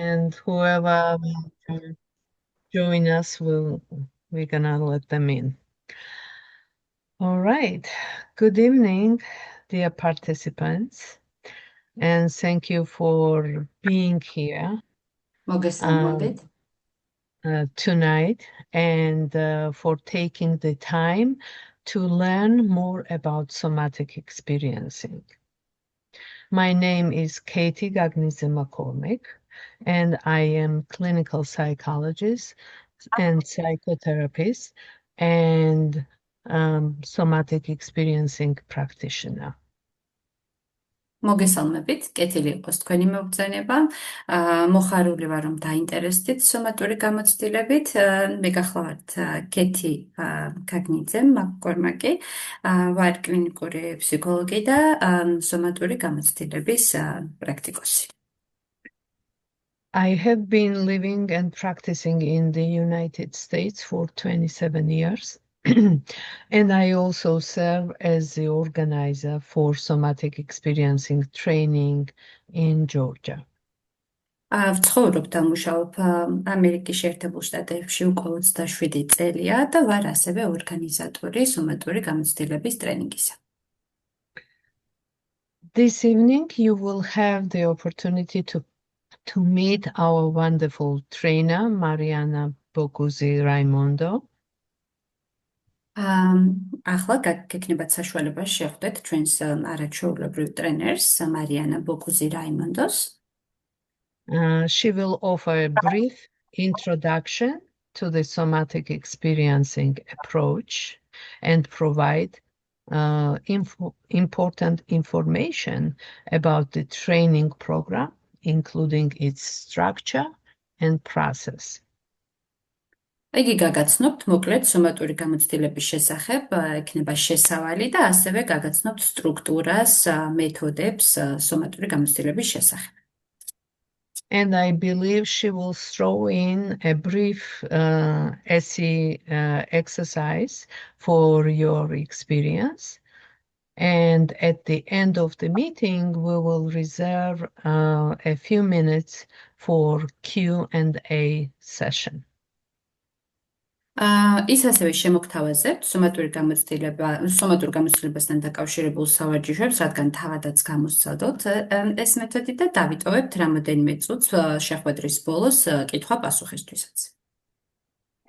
and whoever will join us, we're gonna let them in. All right. Good evening, dear participants, and thank you for being here მოგესალმებით. Tonight and for taking the time to learn more about somatic experiencing. My name is Katie Gagnidze McCormick, and I am clinical psychologist and psychotherapist and somatic experiencing practitioner. მოგესალმებით, კეთილი იყოს თქვენი მოგზაურობა. მოხარული ვარ, რომ დაინტერესდით სომატური გამოცდილებით. მე გახლავართ კეთი გაგნიძე მაკკორმაკი, ვარ კლინიკური ფსიქოლოგი და სომატური გამოცდილების პრაქტიკოსი. I have been living and practicing in the United States for 27 years. And I also serve as the organizer for somatic experiencing training in Georgia. ვცხოვრობ და მუშაობ ამერიკის შეერთებულ შტატებში უკვე 27 წელია და ვარ ასევე ორგანიზატორი სომატური გამოცდილების ტრენინგისა. This evening you will have the opportunity to meet our wonderful trainer, Mariana Bocuzi Raimondo. ახლა გექნებათ საშუალება შეხვდეთ ჩვენს არაჩვეულებრივ ტრენერს მარიანა ბოკუზი რაიმონდოს. She will offer a brief introduction to the somatic experiencing approach and provide important information about the training program, including its structure and process. იგი გაგაცნობთ მოკლედ სომატური გამოცდილების შესახებ, ექნება შესავალი და ასევე გაგაცნობთ სტრუქტურას, მეთოდებს სომატური გამოცდილების შესახებ. And I believe she will throw in a brief essay exercise for your experience. And at the end of the meeting, we will reserve a few minutes for Q&A session. ის ასევე შემოგთავაზებთ სომატურ გამოცდილებასთან დაკავშირებულ სავარჯიშოებს, რადგან თავადაც გამოსცადოთ ეს მეთოდი და დავიტოვებთ რამოდენიმე წუთს შეხვედრის ბოლოს კითხვა-პასუხისთვისაც.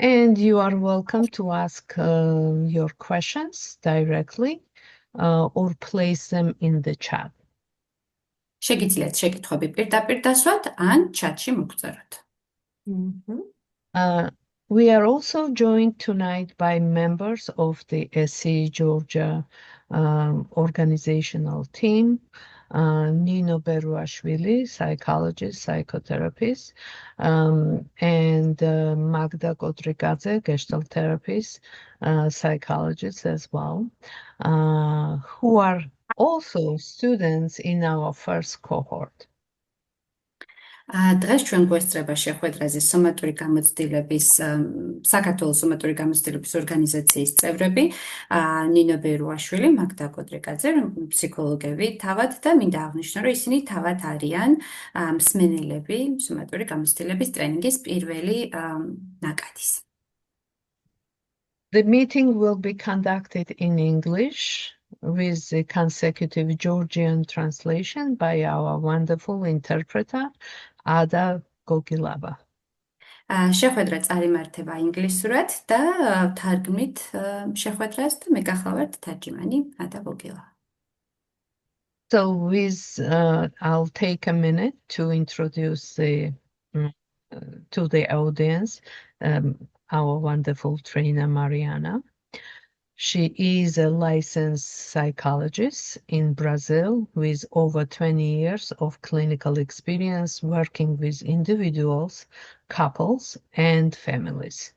And you are welcome to ask your questions directly or place them in the chat. შეგიძლიათ შეკითხვები პირდაპირ დასვათ ან ჩატში მოგწეროთ. We are also joined tonight by members of the SC Georgia organizational team, Nino Beruashvili, psychologist, psychotherapist, and Magda Godrigadze, Gestalt therapist, psychologist as well, who are also students in our first cohort. დღეს ჩვენ გვესწრება შეხვედრაზე სომატური გამოცდილების საქართველოს სომატური გამოცდილების ორგანიზაციის წევრები, ნინო ბერუაშვილი, მაგდა კოდრიკაძე, ფსიქოლოგები თავად და მინდა აღნიშნო, რომ ისინი თავად არიან მსმენელები სომატური გამოცდილების ტრენინგის პირველი ნაკადის. The meeting will be conducted in English with the consecutive Georgian translation by our wonderful interpreter, Ada Gogilava. შეხვედრა წარიმართება ინგლისურად და თარგმნით შეხვედრას და მე გახლავართ თარჯიმანი Ada Gogilava. So I'll take a minute to introduce to the audience our wonderful trainer Mariana. She is a licensed psychologist in Brazil with over 20 years of clinical experience working with individuals, couples, and families.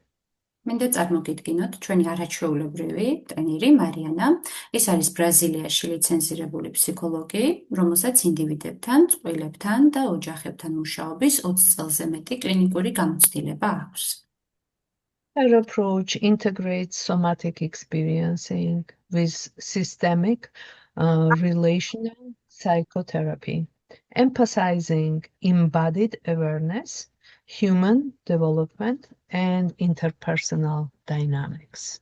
მინდა წარმოგიდგინოთ ჩვენი არაჩვეულებრივი ტრენერი მარიანა. ის არის ბრაზილიაში ლიცენზირებული ფსიქოლოგი, რომელსაც ინდივიდებთან, წყვილებთან და ოჯახებთან მუშაობის 20 წელზე მეტი კლინიკური გამოცდილება აქვს. Her approach integrates somatic experiencing with systemic relational psychotherapy emphasizing embodied awareness, human development, and interpersonal dynamics.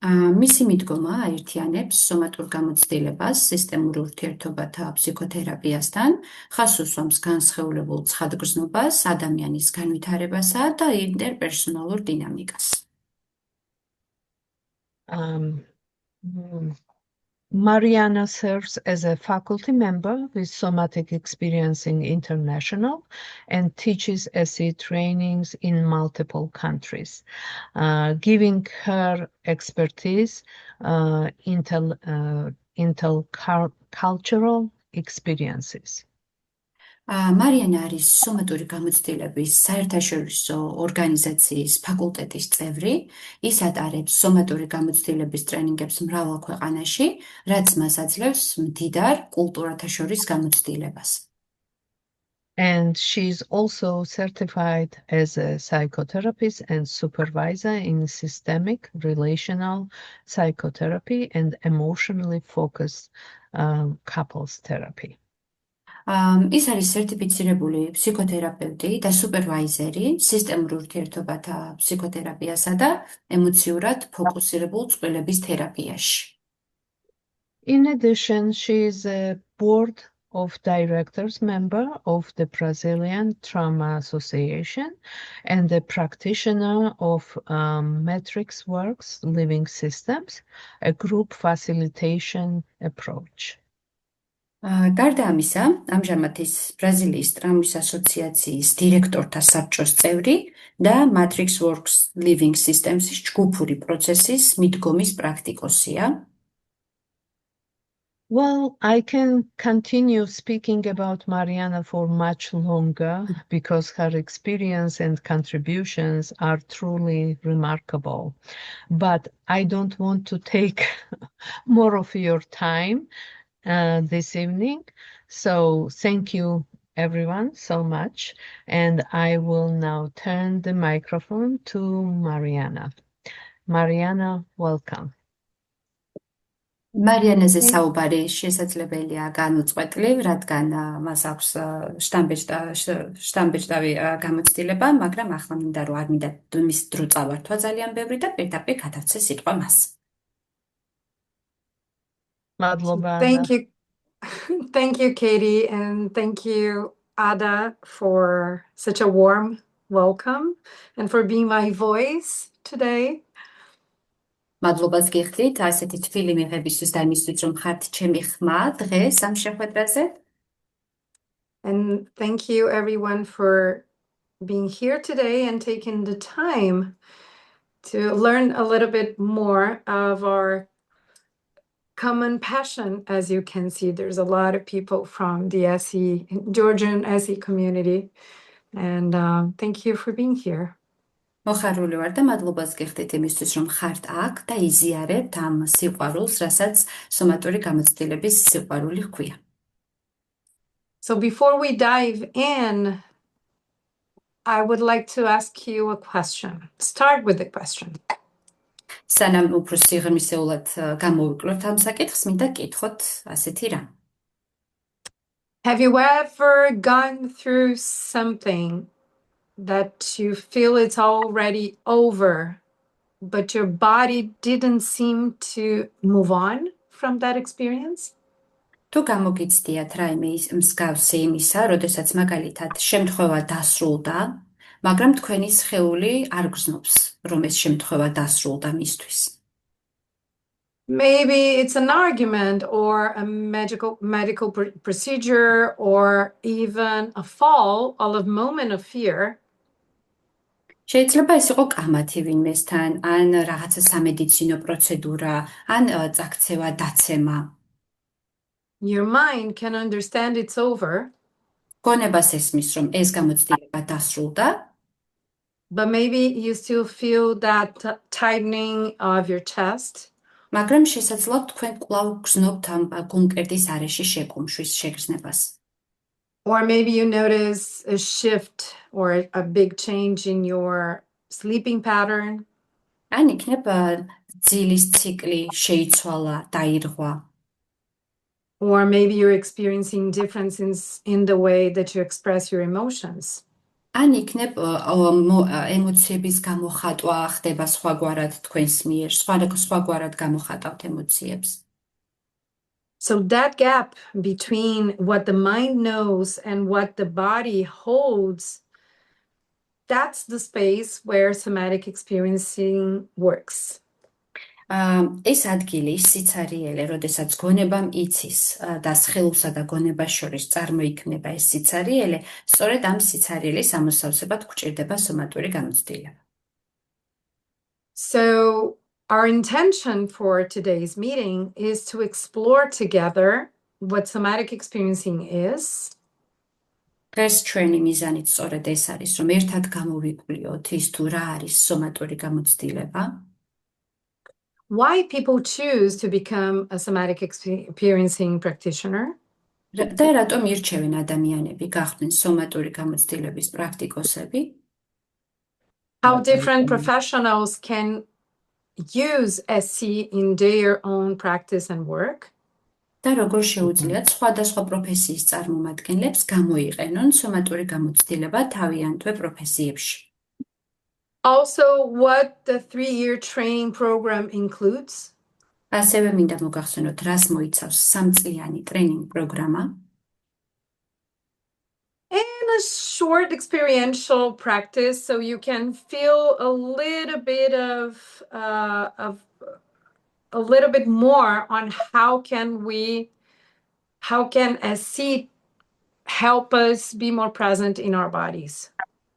მისი მიდგომა აერთიანებს სომატურ გამოცდილებას სისტემურ ურთიერთობათა ფსიქოთერაპიასთან, ხაზს უსვამს განსხეულებულ ცხადგრძნობას, ადამიანის განვითარებასა და ინტერპერსონალურ დინამიკას. Mariana serves as a faculty member with Somatic Experiencing International and teaches SE trainings in multiple countries, giving her expertise intercultural experiences. მარიანა არის სომატური გამოცდილების საერთაშორისო ორგანიზაციის ფაკულტეტის წევრი. ის ატარებს სომატური გამოცდილების ტრენინგებს მრავალ ქვეყანაში, რაც მას აძლევს მდიდარ კულტურათა შორის გამოცდილებას. And she's also certified as a psychotherapist and supervisor in systemic relational psychotherapy and emotionally focused couples therapy. ის არის სერტიფიცირებული ფსიქოთერაპევტი და სუპერვაიზერი სისტემურ ურთიერთობათა ფსიქოთერაპიასა და ემოციურად ფოკუსირებულ წყვილების თერაპიაში. In addition, she is a board of directors member of the Brazilian Trauma Association and a practitioner of Matrix Works Living Systems, a group facilitation approach. გარდა ამისა, ამჟამად ის ბრაზილიის ტრამვის ასოციაციის დირექტორთა საბჭოს წევრი და Matrix Works Living Systems-ის ჯგუფური პროცესის მიდგომის პრაქტიკოსია. Well, I can continue speaking about Mariana for much longer because her experience and contributions are truly remarkable. But I don't want to take more of your time this evening. So thank you everyone so much. And I will now turn the microphone to Mariana. Mariana, welcome. მარიანაზე საუბარი შესაძლებელია განუწყვეტლივ, რადგან მას აქვს შტამბეჭდავი გამოცდილება, მაგრამ ახლა მინდა რომ არ მინდა მის დრო წავართვა ძალიან ბევრი და პირდაპირ გადავცე სიტყვა მას. Madloba. Thank you, Katie, and thank you, Ada, for such a warm welcome and for being my voice today. მადლობას გიხდით ასეთი თბილი მიღებისთვის და იმისთვის რომ ხართ ჩემი ხმა დღეს ამ შეხვედრაზე. And thank you everyone for being here today and taking the time to learn a little bit more of our common passion. As you can see, there's a lot of people from the SE, Georgian SE community, and thank you for being here. მოხარული ვარ და მადლობას გიხდით იმისთვის რომ ხართ აქ და იზიარებთ ამ სიყვარულს, რასაც სომატური გამოცდილების სიყვარული ჰქვია. So before we dive in, I would like to ask you a question. Start with the question. სანამ უფრო სიღრმისეულად გამოვიკლოთ ამ საკითხს, მინდა გკითხოთ ასეთი რამ. Have you ever gone through something that you feel it's already over, but your body didn't seem to move on from that experience? თუ გამოგიცდიათ რაიმე მსგავსი იმისა, როდესაც მაგალითად შემთხვევა დასრულდა, მაგრამ თქვენი სხეული არ გრძნობს, რომ ეს შემთხვევა დასრულდა მისთვის. Maybe it's an argument or a medical procedure or even a fall, all of moment of fear. შეიძლება ეს იყო კამათი ვინმესთან, ან რაღაცა სამედიცინო პროცედურა, ან წაქცევა, დაცემა. Your mind can understand it's over. გონებას ესმის, რომ ეს გამოცდილება დასრულდა. But maybe you still feel that tightening of your chest. მაგრამ შესაძლოა თქვენ კვლავ გრძნობთ ამ გულმკერდის არეში შეკუმშვის შეგრძნებას. Or maybe you notice a shift or a big change in your sleeping pattern. ან იქნებ ძილის ციკლი შეიცვალა, დაირღვა. or maybe you're experiencing differences in the way that you express your emotions. ან იქნებ ემოციების გამოხატვა ხდება სხვაგვარად თქვენს მიერ, სხვაგვარად გამოხატავთ ემოციებს. So that gap between what the mind knows and what the body holds, that's the space where somatic experiencing works. ეს ადგილი, ის სიცარიელე, როდესაც გონებამ იცის და სხეულსა და გონებას შორის წარმოიქმნება ეს სიცარიელე, სწორედ ამ სიცარიელის ამოსავსებად გვჭირდება სომატური გამოცდილება. So our intention for today's meeting is to explore together what somatic experiencing is. დღეს ჩვენი მიზანით სწორედ ეს არის, რომ ერთად გამოვიკვლიოთ ის თუ რა არის სომატური გამოცდილება. Why people choose to become a somatic experiencing practitioner. და რატომ ირჩევენ ადამიანები გახდნენ სომატური გამოცდილების პრაქტიკოსები? How different professionals can use SC in their own practice and work. და როგორ შეუძლიათ სხვადასხვა პროფესიის წარმომადგენლებს გამოიყენონ სომატური გამოცდილება თავიანთვე პროფესიებში. Also, what the 3-year training program includes. ასევე მინდა მოგახსენოთ, რას მოიცავს 3-წლიანი ტრენინგ პროგრამა. And a short experiential practice, so you can feel a little bit more on how can SC help us be more present in our bodies.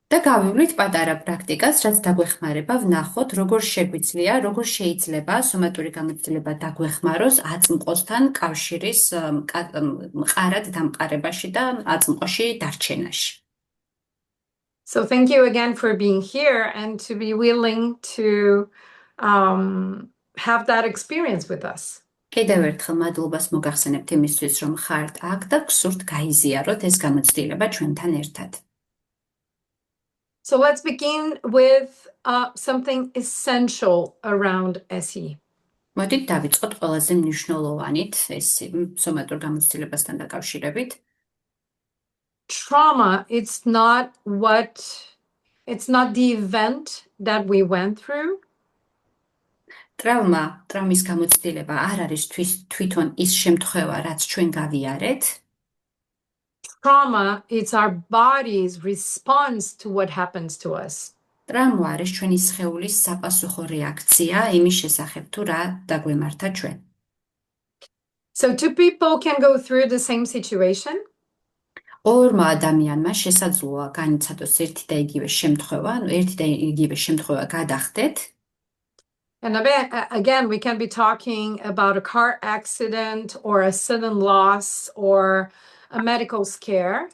და გავივლით პატარა პრაქტიკას, რაც დაგვეხმარება ვნახოთ, როგორ შეიძლება სომატური გამოცდილება დაგვეხმაროს აწმყოსთან კავშირის მყარად დამყარებაში და აწმყოში დარჩენაში. So thank you again for being here and to be willing to have that experience with us. კიდევ ერთხელ მადლობას მოგახსენებთ იმისთვის, რომ ხართ აქ და გსურთ გაიზიაროთ ეს გამოცდილება ჩვენთან ერთად. So let's begin with something essential around SE. მოდით დავიწყოთ ყველაზე მნიშვნელოვანით ეს სომატურ გამოცდილებასთან დაკავშირებით. Trauma, it's not the event that we went through. ტრავმის გამოცდილება არ არის თვითონ ის შემთხვევა, რაც ჩვენ გავიარეთ. Trauma, it's our body's response to what happens to us. ტრავმა არის ჩვენი სხეულის საპასუხო რეაქცია იმის შესახებ, თუ რა დაგვემართა ჩვენ. So two people can go through the same situation. ორმა ადამიანმა შესაძლოა განიცადოს ერთი და იგივე შემთხვევა გადახდეთ. And again, we can be talking about a car accident or a sudden loss or a medical scare.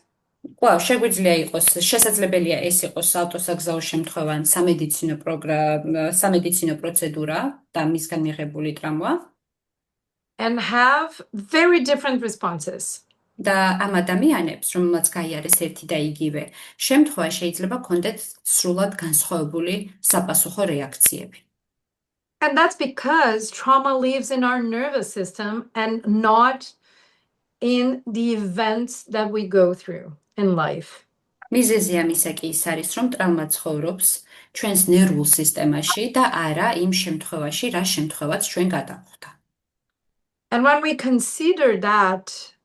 შესაძლებელია ეს იყოს ავტოსაგზაო შემთხვევა, სამედიცინო პროცედურა და მისგან მიღებული ტრავმა. And have very different responses. და ამ ადამიანებს, რომელმაც გაიარეს ერთი და იგივე შემთხვევა, შეიძლება ჰქონდეთ სრულად განსხვავებული საპასუხო რეაქციები. And that's because trauma lives in our nervous system and not in the events that we go through in life. მიზეზი ამისა კი ის არის, რომ ტრავმა ცხოვრობს ჩვენს ნერვულ სისტემაში და არა იმ შემთხვევაში, რა შემთხვევაც ჩვენ გადავხვდა. And when we consider that,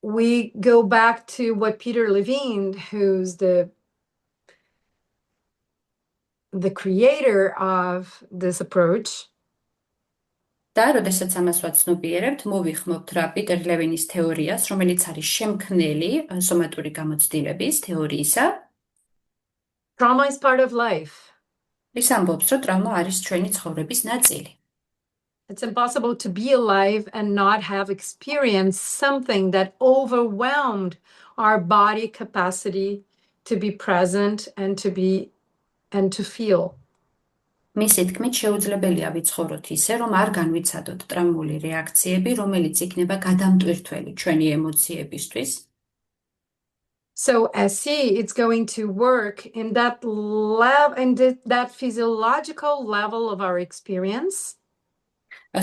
we go back to what Peter Levine, who's the creator of this approach. და როდესაც ამას ვაცნობიერებთ, მოვიხმობთ რა პიტერ ლევინის თეორიას, რომელიც არის შემქმნელი სომატური გამოცდილების თეორიისა. Trauma is part of life. ის ამბობს, რომ ტრავმა არის ჩვენი ცხოვრების ნაწილი. It's impossible to be alive and not have experienced something that overwhelmed our body capacity to be present and to feel. მისი თქმით, შეუძლებელია ვიცხოვროთ ისე, რომ არ განვიცადოთ ტრავმული რეაქციები, რომელიც იქნება გადამტვირთველი ჩვენი ემოციებისთვის. So SC, it's going to work in that physiological level of our experience.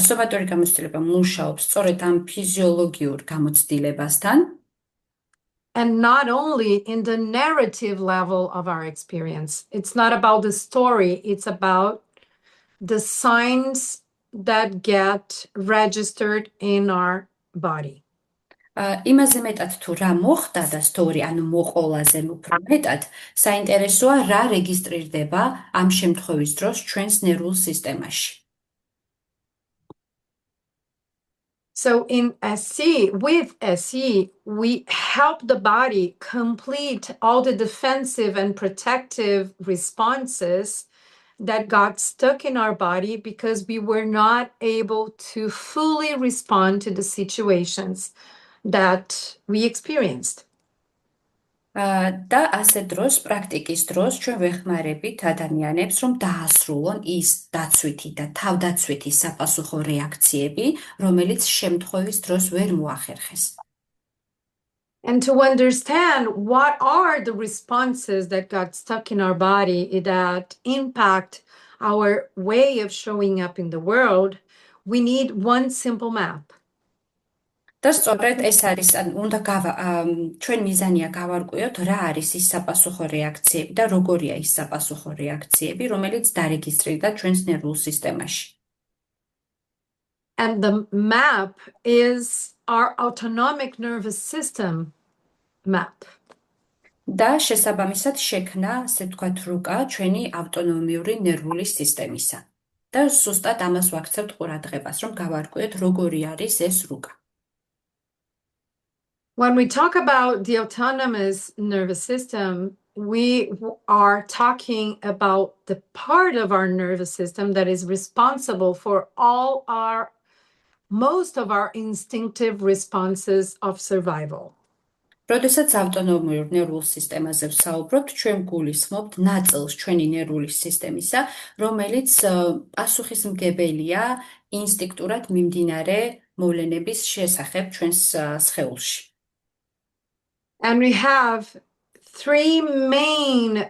სომატური გამოცდილება მუშაობს სწორედ ამ ფიზიოლოგიურ გამოცდილებასთან. And not only in the narrative level of our experience. It's not about the story, it's about the signs that get registered in our body. იმაზე მეტად თუ რა მოხდა და სტორი, ანუ მოყოლაზე უფრო მეტად, საინტერესოა რა რეგისტრირდება ამ შემთხვევის დროს ჩვენს ნერვულ სისტემაში. So in SE, with SE, we help the body complete all the defensive and protective responses that got stuck in our body because we were not able to fully respond to the situations that we experienced. და ასე დროს, პრაქტიკის დროს ჩვენ ვეხმარებით ადამიანებს, რომ დაასრულონ ის დაცვითი და თავდაცვითი საპასუხო რეაქციები, რომელიც შემთხვევის დროს ვერ მოახერხეს. And to understand what are the responses that got stuck in our body that impact our way of showing up in the world, we need one simple map. და სწორედ ეს არის, უნდა ჩვენ მიზანია გავარკვიოთ რა არის ის საპასუხო რეაქციები და როგორია ის საპასუხო რეაქციები, რომელიც დარეგისტრირდა ჩვენს ნერვულ სისტემაში. And the map is our autonomic nervous system map. და შესაბამისად შექმნა, ასე ვთქვათ, რუკა ჩვენი ავტონომიური ნერვული სისტემისა. და ზუსტად ამას ვაქცევთ ყურადღებას, რომ გავარკვიოთ როგორი არის ეს რუკა. When we talk about the autonomous nervous system, we are talking about the part of our nervous system that is responsible for most of our instinctive responses of survival. როდესაც ავტონომიურ ნერვულ სისტემაზე ვსაუბრობთ, ჩვენ გულისხმობთ ნაწილს ჩვენი ნერვული სისტემისა, რომელიც პასუხისმგებელია ინსტინქტურად მიმდინარე მოვლენების შესახებ ჩვენს სხეულში. And we have three main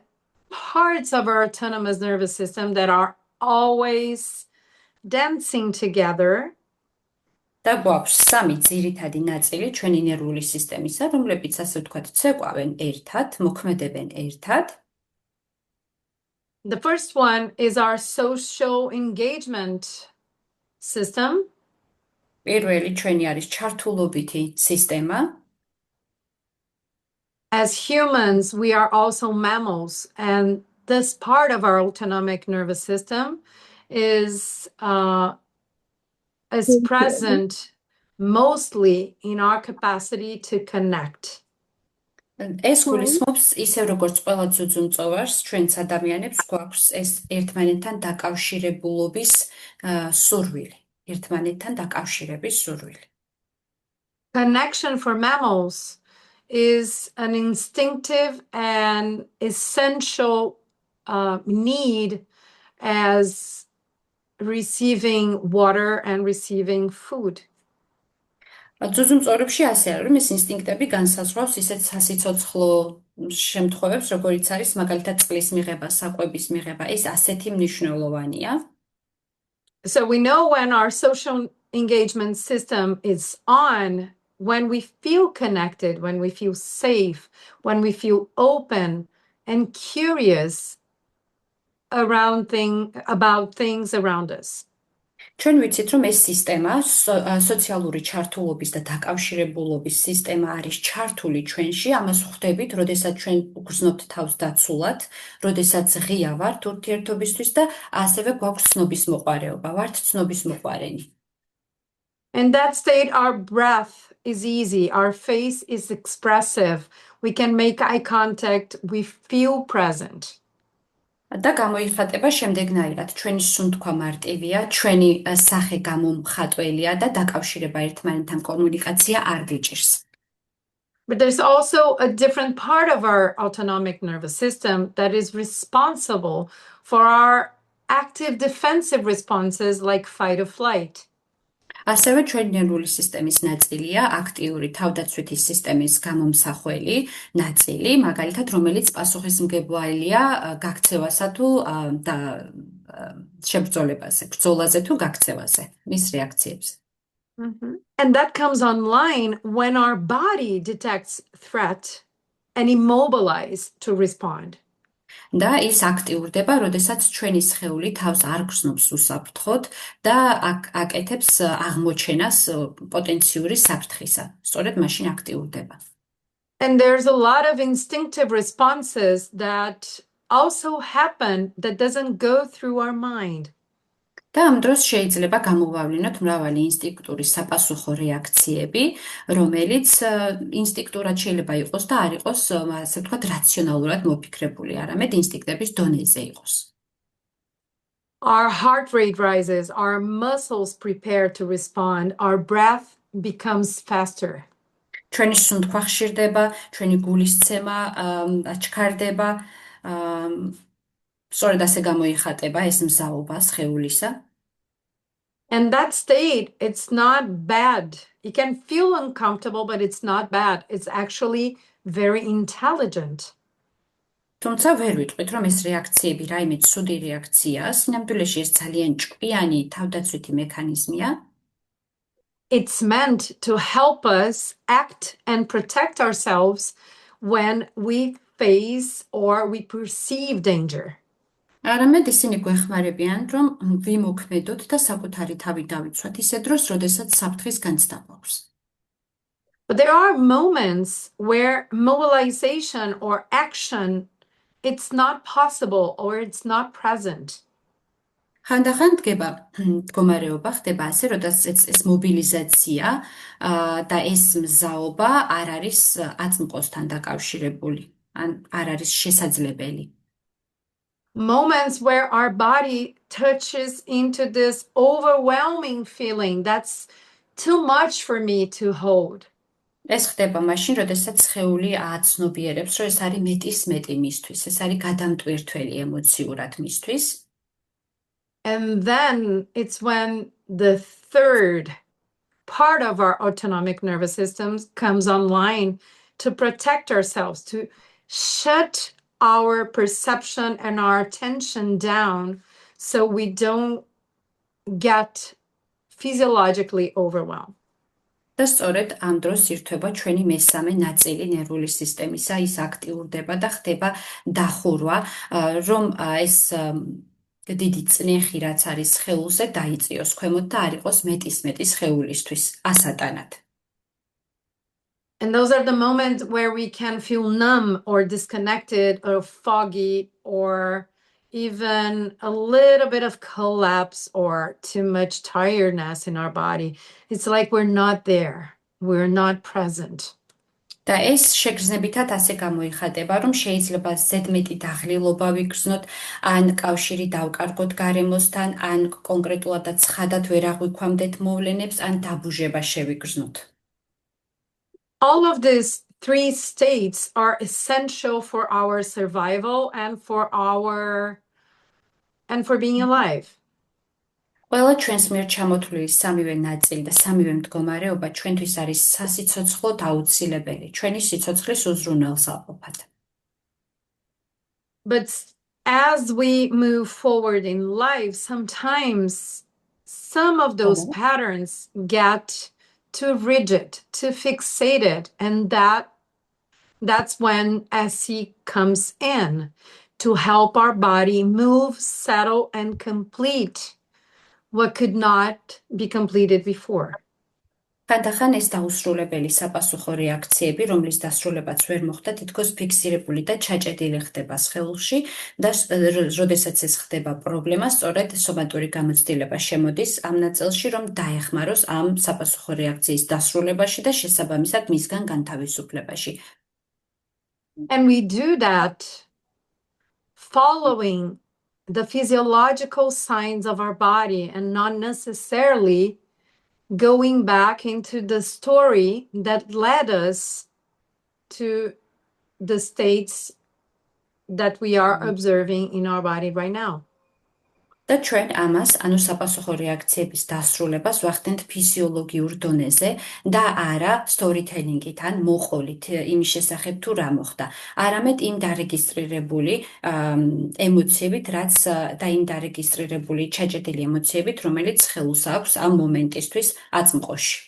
parts of our autonomous nervous system that are always dancing together. და გვაქვს სამი ძირითადი ნაწილი ჩვენი ნერვული სისტემისა, რომლებიც ასე ვთქვათ, ცეკვავენ ერთად, მოქმედებენ ერთად. The first one is our social engagement system. პირველი ჩვენი არის ჩართულობითი სისტემა. As humans, we are also mammals, and this part of our autonomic nervous system is present mostly in our capacity to connect. ეს გულისხმობს ისევ როგორც ყველა ძუძუმწოვარს, ჩვენც ადამიანებს გვაქვს ეს ერთმანეთთან დაკავშირებულობის სურვილი, ერთმანეთთან დაკავშირების სურვილი. Connection for mammals is an instinctive and essential need as receiving water and receiving food. ძუძუმწოვრებში ასე არის, რომ ეს ინსტინქტები განსაზღვრავს ისეთ სასიცოცხლო შემთხვევებს, როგორიც არის მაგალითად წყლის მიღება, საკვების მიღება, ეს ასეთი მნიშვნელოვანია. So we know when our social engagement system is on, when we feel connected, when we feel safe, when we feel open and curious about things around us. ჩვენ ვიცით, რომ ეს სისტემა, სოციალური ჩართულობის და დაკავშირებულობის სისტემა არის ჩართული ჩვენში, ამას ხვდებით, როდესაც ჩვენ ვგრძნობთ თავს დაცულად, როდესაც ღია ვართ ურთიერთობისთვის და ასევე გვაქვს ცნობის მოყარეობა, ვართ ცნობის მოყარენი. In that state, our breath is easy, our face is expressive, we can make eye contact, we feel present. და გამოიხატება შემდეგნაირად, ჩვენი სუნთქვა მარტივია, ჩვენი სახე გამომხატველია და დაკავშირება ერთმანეთთან კომუნიკაცია არ გიჭირს. But there's also a different part of our autonomic nervous system that is responsible for our active defensive responses like fight or flight. ასევე ჩვენი ნერვული სისტემის ნაწილია აქტიური თავდაცვითი სისტემის გამომსახველი ნაწილი, მაგალითად, რომელიც პასუხისმგებელია გაქცევასა თუ შებრძოლებაზე, ბრძოლაზე თუ გაქცევაზე, მის რეაქციებზე. And that comes online when our body detects threat and immobilize to respond. და ის აქტიურდება, როდესაც ჩვენი სხეული თავს არ გრძნობს უსაფრთხოდ და აკეთებს აღმოჩენას პოტენციური საფრთხისა. სწორედ მაშინ აქტიურდება. And there's a lot of instinctive responses that also happen that doesn't go through our mind. და ამ დროს შეიძლება გამოვავლინოთ მრავალი ინსტინქტური საპასუხო რეაქციები, რომელიც ინსტინქტურად შეიძლება იყოს და არ იყოს, ასე ვთქვათ, რაციონალურად მოფიქრებული, არამედ ინსტინქტების დონეზე იყოს. Our heart rate rises, our muscles prepare to respond, our breath becomes faster. ჩვენი სუნთქვა ხშირდება, ჩვენი გულისცემა აჩქარდება, სწორედ ასე გამოიხატება ეს მზაობა სხეულისა. And that state, it's not bad. It can feel uncomfortable, but it's not bad. It's actually very intelligent. თუმცა ვერ ვიტყვით, რომ ეს რეაქციები რაიმე ცუდი რეაქციაა, სინამდვილეში ეს ძალიან ჭკვიანი თავდაცვითი მექანიზმია. It's meant to help us act and protect ourselves when we face or we perceive danger. არამედ ისინი გვეხმარებიან, რომ ვიმოქმედოთ და საკუთარი თავი დავიცვათ ისე დროს, როდესაც საფრთხის განცდა გვაქვს. But there are moments where mobilization or action, it's not possible or it's not present. ხანდახან მდგომარეობა ხდება ასე, როდესაც ეს მობილიზაცია და ეს მზაობა არ არის აწმყოსთან დაკავშირებული, ან არ არის შესაძლებელი. Moments where our body touches into this overwhelming feeling that's too much for me to hold. ეს ხდება მაშინ, როდესაც სხეული აცნობიერებს, რომ ეს არის მეტი მისთვის, ეს არის გადამტვირთველი ემოციურად მისთვის. And then it's when the third part of our autonomic nervous system comes online to protect ourselves, to shut our perception and our attention down so we don't get physiologically overwhelmed. და სწორედ ამ დროს ირთვება ჩვენი მესამე ნაწილი ნერვული სისტემისა, ის აქტიურდება და ხდება დახურვა, რომ ეს დიდი წნეხი, რაც არის სხეულზე, დაიწიოს ქვემოთ და არ იყოს მეტის სხეულისთვის ასატანად. And those are the moments where we can feel numb or disconnected or foggy or even a little bit of collapse or too much tiredness in our body. It's like we're not there. We're not present. და ეს შეგრძნებითად ასე გამოიხატება, რომ შეიძლება ზედმეტი დაღლილობა ვიგრძნოთ, ან კავშირი დავკარგოთ გარემოსთან, ან კონკრეტულადაც ცხადად ვერ აღვიქვამდეთ მოვლენებს, ან დაბუჟება შევიგრძნოთ. All of these three states are essential for our survival and for being alive. ყველა ჩვენს მიერ ჩამოთვლილი სამივე ნაწილი და სამივე მდგომარეობა ჩვენთვის არის სასიცოცხლოდ აუცილებელი, ჩვენი სიცოცხლის უზრუნველსაყოფად. But as we move forward in life, sometimes some of those patterns get too rigid, too fixated, and that's when SC comes in to help our body move, settle, and complete what could not be completed before. ხანდახან ეს დაუსრულებელი საპასუხო რეაქციები, რომლის დასრულებაც ვერ მოხდა, თითქოს ფიქსირებული და ჩაჭედილი ხდება სხეულში და როდესაც ეს ხდება პრობლემა, სწორედ სომატური გამოცდილება შემოდის ამ ნაწილში, რომ დაეხმაროს ამ საპასუხო რეაქციის დასრულებაში და შესაბამისად მისგან განთავისუფლებაში. And we do that following the physiological signs of our body and not necessarily going back into the story that led us to the states that we are observing in our body right now. და ჩვენ ამას, ანუ საპასუხო რეაქციების დასრულებას ვახდენთ ფიზიოლოგიურ დონეზე და არა სტორითელინგით ან მოყოლით იმის შესახებ თუ რა მოხდა. არამედ იმ დარეგისტრირებული ემოციებით, რაც და იმ დარეგისტრირებული ჩაჭედილი ემოციებით, რომელიც ხელს აქვს ამ მომენტისთვის აწმყოში.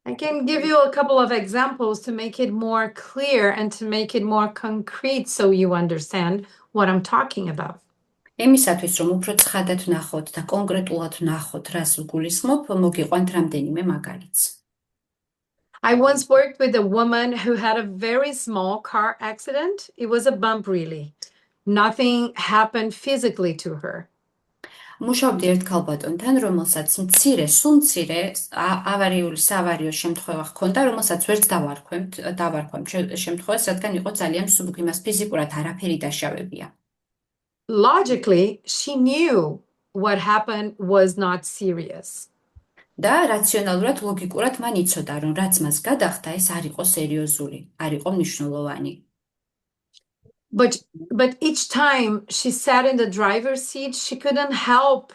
I can give you a couple of examples to make it more clear and to make it more concrete so you understand what I'm talking about. Ემისათვის, რომ უფრო ცხადად ვნახოთ და კონკრეტულად ვნახოთ, რას ვგულისხმობ, მოგიყვანთ რამდენიმე მაგალითს. I once worked with a woman who had a very small car accident. It was a bump, really. Nothing happened physically to her. მუშაობდი ერთ ქალბატონთან, რომელსაც მცირე, სულ მცირე საავარიო შემთხვევა ჰქონდა, რომელსაც ვერც დავარქვემთ შემთხვევას, რადგან იყო ძალიან მსუბუქი, მას ფიზიკურად არაფერი დაშავებია. Logically, she knew what happened was not serious. და რაციონალურად, ლოგიკურად მან იცოდა, რომ რაც მას გადახდა, ეს არ იყო სერიოზული, არ იყო მნიშვნელოვანი. But each time she sat in the driver's seat, she couldn't help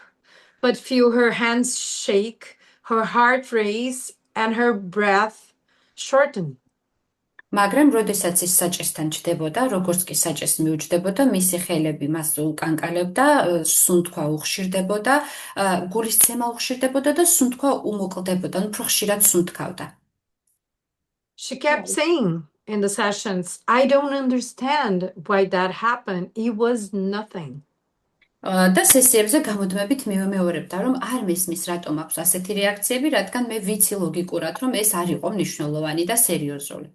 but feel her hands shake, her heart race, and her breath shorten. მაგრამ როდესაც ის საჭესთან ჩდებოდა, როგორც კი საჭეს მიუჯდებოდა, მისი ხელები მას უკანკალებდა, სუნთქვა უხშირდებოდა, გულის ცემა უხშირდებოდა და სუნთქვა უმოკლდებოდა, უფრო ხშირად სუნთქავდა. She kept saying in the sessions, I don't understand why that happened. It was nothing. და სესიებზე გამუდმებით მივმეორებდა, რომ არ მისმის რატომ აქვს ასეთი რეაქციები, რადგან მე ვიცი ლოგიკურად, რომ ეს არ იყო მნიშვნელოვანი და სერიოზული.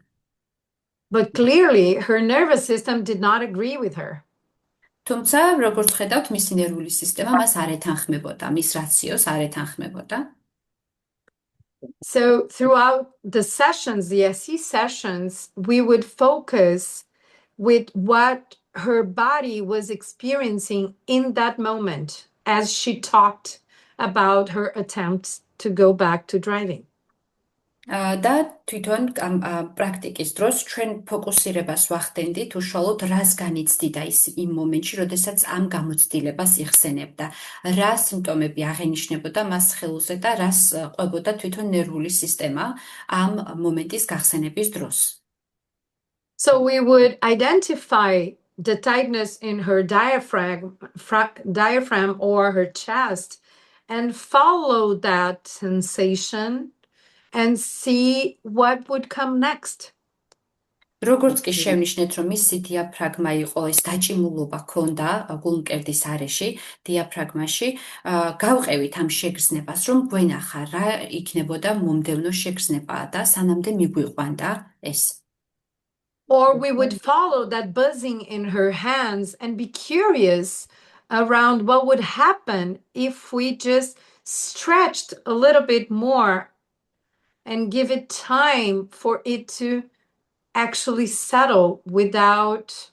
But clearly, her nervous system did not agree with her. თუმცა, როგორც ხედავთ, მისი ნერვული სისტემა მას არ ეთანხმებოდა, მის რაციოს არ ეთანხმებოდა. So throughout the sessions, the SE sessions, we would focus with what her body was experiencing in that moment as she talked about her attempts to go back to driving. და თვითონ პრაქტიკის დროს ჩვენ ფოკუსირებას ვახდენდით უშუალოდ რას განიცდიდა ის იმ მომენტში, როდესაც ამ გამოცდილებას იხსენებდა, რა სიმპტომები აღენიშნებოდა მას ხელზე და რას ყვებოდა თვითონ ნერვული სისტემა ამ მომენტის გახსენების დროს. So we would identify the tightness in her diaphragm or her chest and follow that sensation and see what would come next. როგორც კი შევნიშნეთ, რომ მისი დიაფრაგმა იყო ეს დაჭიმულობა ჰქონდა გულმკერდის არეში, დიაფრაგმაში, გავყევით ამ შეგრძნებას, რომ გვენახა რა იქნებოდა მომდევნო შეგრძნება და სანამდე მიგვიყვანდა ეს. Or we would follow that buzzing in her hands and be curious around what would happen if we just stretched a little bit more and give it time for it to actually settle without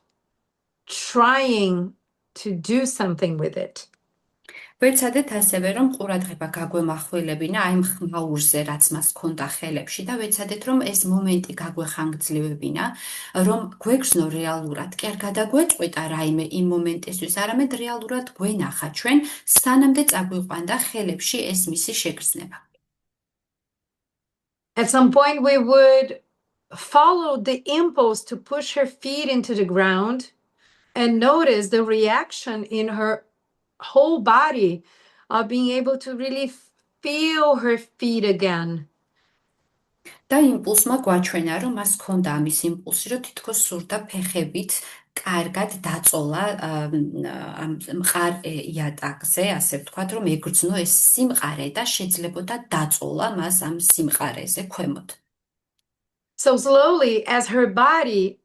trying to do something with it. ვეცადეთ ასევე, რომ ყურადღება გაგვემახვილებინა აი ხმაურზე, რაც მას ჰქონდა ხელებში და ვეცადეთ, რომ ეს მომენტი გაგვეხანგრძლივებინა, რომ გვეგრძნო რეალურად, კი არ გადაგვეწყვიტა რაიმე იმ მომენტისთვის, არამედ რეალურად გვენახა ჩვენ, სანამდე წაგვიყვანდა ხელებში ეს მისი შეგრძნება. At some point, we would follow the impulse to push her feet into the ground and notice the reaction in her whole body of being able to really feel her feet again. და იმპულსმა გვაჩვენა, რომ მას ჰქონდა ამის იმპულსი, რომ თითქოს სურდა ფეხებით კარგად დაწოლა ამ მყარ იატაკზე, ასე ვთქვათ, რომ ეგრძნო ეს სიმყარე და შეძლებოდა დაწოლა მას ამ სიმყარეზე ქვემოთ. So slowly, as her body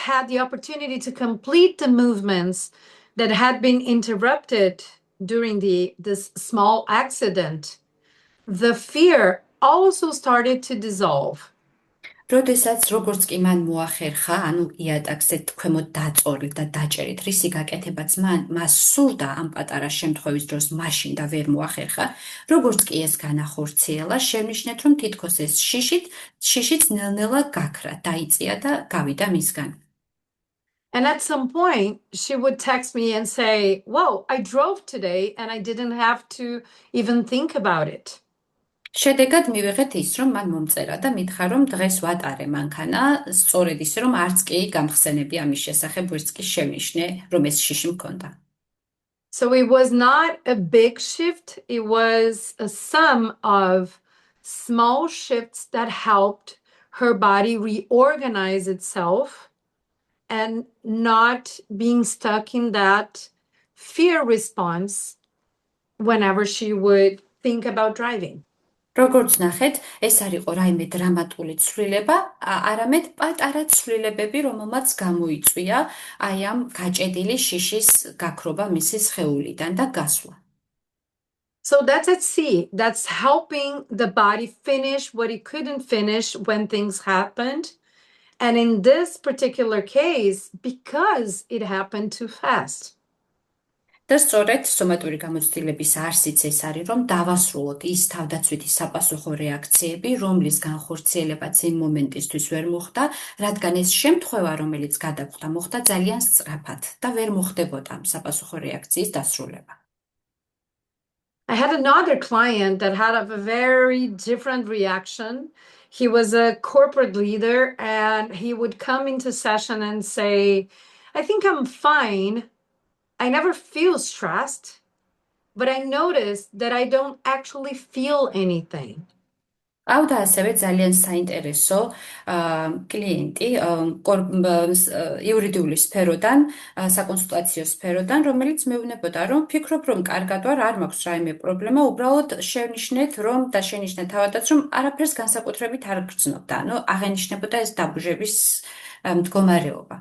had the opportunity to complete the movements that had been interrupted during this small accident, the fear also started to dissolve. როდესაც როგორც კი მან მოახერხა, ანუ იატაკზე ქვემოთ დაწოლით და დაჭერით, რისი გაკეთებაც მას სურდა ამ პატარა შემთხვევის დროს მაშინ და ვერ მოახერხა, როგორც კი ეს განახორციელა, შევნიშნეთ, რომ თითქოს ეს შიშიც ნელ-ნელა გაქრა, დაიწია და გავიდა მისგან. And at some point, she would text me and say, "Whoa, I drove today and I didn't have to even think about it." შედეგად მივიღეთ ის, რომ მან მომწერა და მითხრა, რომ დღეს ვატარე მანქანა, სწორედ ისე, რომ არც კი გამხსენები ამის შესახებ ვერც კი შევნიშნე, რომ ეს შიში მქონდა. So it was not a big shift. It was a sum of small shifts that helped her body reorganize itself and not being stuck in that fear response whenever she would think about driving. როგორც ნახეთ, ეს არ იყო რაიმე დრამატული ცვლილება, არამედ პატარა ცვლილებები, რომელმაც გამოიწვია აი ამ გაჭედილი შიშის გაქრობა მისი სხეულიდან და გასვლა. So that's at sea. That's helping the body finish what it couldn't finish when things happened. And in this particular case, because it happened too fast. და სწორედ სომატური გამოცდილების არსიც ეს არის, რომ დავასრულოთ ის თავდაცვითი საპასუხო რეაქციები, რომლის განხორციელებაც იმ მომენტისთვის ვერ მოხდა, რადგან ეს შემთხვევა, რომელიც გადაგვხდა, მოხდა ძალიან სწრაფად და ვერ მოხდებოდა საპასუხო რეაქციის დასრულება. I had another client that had a very different reaction. He was a corporate leader and he would come into session and say, "I think I'm fine. I never feel stressed, but I noticed that I don't actually feel anything." ავდა ასევე ძალიან საინტერესო კლიენტი იურიდიული სფეროდან, საკონსულტაციო სფეროდან, რომელიც მეუბნებოდა, რომ ფიქრობ, რომ კარგად ვარ, არ მაქვს რაიმე პრობლემა, უბრალოდ შევნიშნეთ, რომ და შენიშნე თავადაც, რომ არაფერს განსაკუთრებით არ გრძნობდა. ანუ აღენიშნებოდა ეს დაბუჟების მდგომარეობა.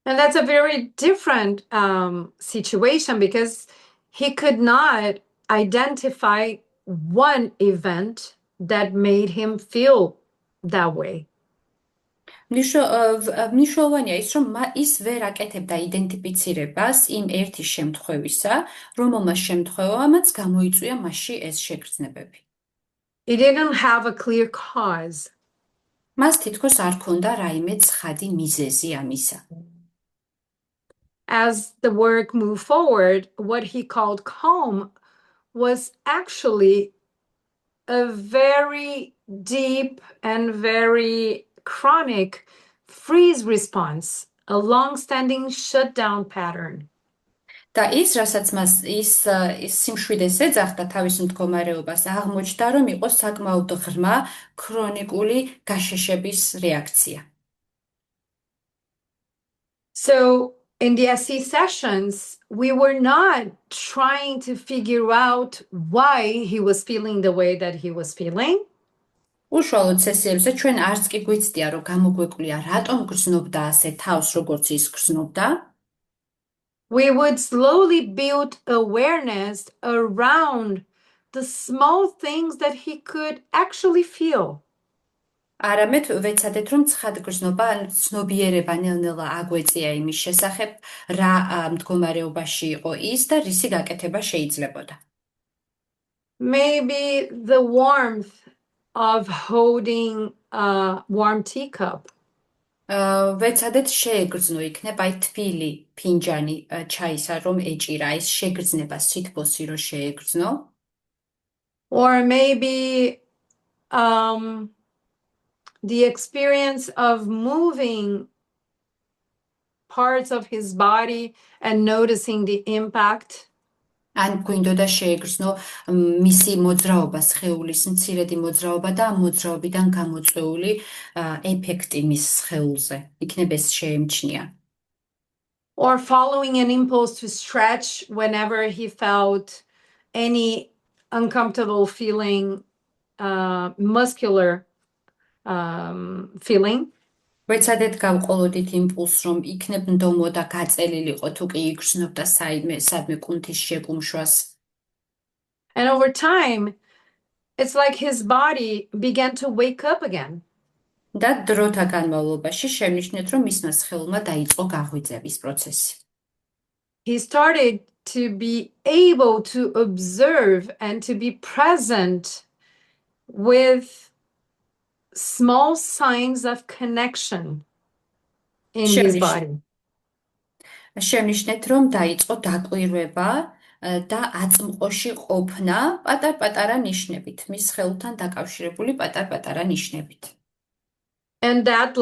And that's a very different situation because he could not identify one event that made him feel that way. მნიშვნელოვანია ის, რომ ის ვერ აკეთებდა იდენტიფიცირებას იმ ერთი შემთხვევისა, რომელმაც შემთხვევამაც გამოიწვია მასში ეს შეგრძნებები. He didn't have a clear cause. მას თითქოს არ ჰქონდა რაიმე ცხადი მიზეზი ამისა. As the work moved forward, what he called calm was actually a very deep and very chronic freeze response, a long-standing shutdown pattern. და ის, რასაც მას ის სიმშვიდეს ეძახდა თავის მდგომარეობას, აღმოჩნდა, რომ იყო საკმაოდ ღრმა ქრონიკული გაშეშების რეაქცია. So in the SE sessions, we were not trying to figure out why he was feeling the way that he was feeling. უშუალოდ სესიებზე ჩვენ არც კი გვიცდია, რომ გამოგვეკვлия, რატომ გრძნობდა ასე თავს, როგორც ის გრძნობდა. We would slowly build awareness around the small things that he could actually feel. არამედ ვეცადეთ, რომ ცხადგრძნობა, ან ცნობიერება ნელ-ნელა აგვეწია იმის შესახებ, რა მდგომარეობაში იყო ის და რისი გაკეთება შეიძლებოდა. Maybe the warmth of holding a warm teacup. ვეცადეთ შეეგრძნო იქნება აი თბილი ფინჯანი ჩაისა, რომ ეჭირა, ის შეგრძნება სითბოსი რომ შეეგრძნო. Or maybe the experience of moving parts of his body and noticing the impact. ან გვინდოდა შეეგრძნო მისი მოძრაობა, სხეულის მცირედი მოძრაობა და ამ მოძრაობიდან გამოწვეული ეფექტი მის სხეულზე. იქნებ ეს შეემჩნია. Or following an impulse to stretch whenever he felt any uncomfortable feeling, muscular feeling. ვეცადეთ გავყოლოდით იმპულსს, რომ იქნებ ნდომო და გაწელილიყო, თუ კი იგრძნობდა სადმე კუნთის შეკუმშვას. And over time, it's like his body began to wake up again. და დროთა განმავლობაში შევნიშნეთ, რომ მისმა სხეულმა დაიწყო გაღვიძების პროცესი. He started to be able to observe and to be present with small signs of connection in his body. შევნიშნეთ, რომ დაიწყო დაკვირვება და აწმყოში ყოფნა პატარ-პატარა ნიშნებით, მის ხელთან დაკავშირებული პატარ-პატარა ნიშნებით. And that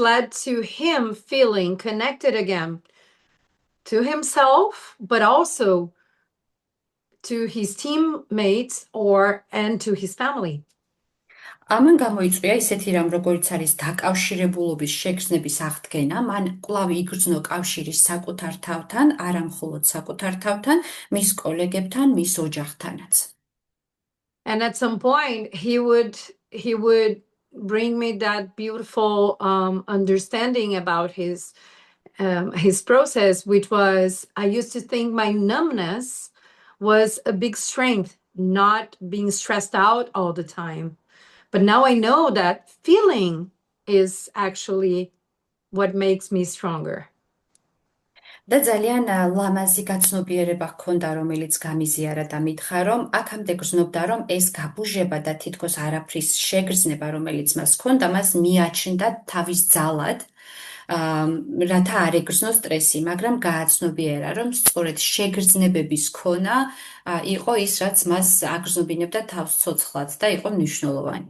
led to him feeling connected again to himself, but also to his teammates and to his family. ამან გამოიწვია ისეთი რამ, როგორც არის დაკავშირებულობის შეგრძნების აღდგენა, მან კვლავ იგრძნო კავშირი საკუთარ თავთან, არა მხოლოდ საკუთარ თავთან, მის კოლეგებთან, მის ოჯახთანაც. And at some point he would bring me that beautiful understanding about his process, which was, I used to think my numbness was a big strength, not being stressed out all the time. But now I know that feeling is actually what makes me stronger. და ძალიან ლამაზი გაცნობიერება ჰქონდა, რომელიც გამიზიარა და მითხრა, რომ აქამდე გრძნობდა, რომ ეს გაბუჟება და თითქოს არაფრის შეგრძნება, რომელიც მას ჰქონდა, მას მიაჩნდა თავის ძალად, რათა არ ეგრძნოს სტრესი, მაგრამ გააცნობიერა, რომ სწორედ შეგრძნებების ქონა იყო ის, რაც მას აგრძნობინებდა თავს ცოცხლად და იყო მნიშვნელოვანი.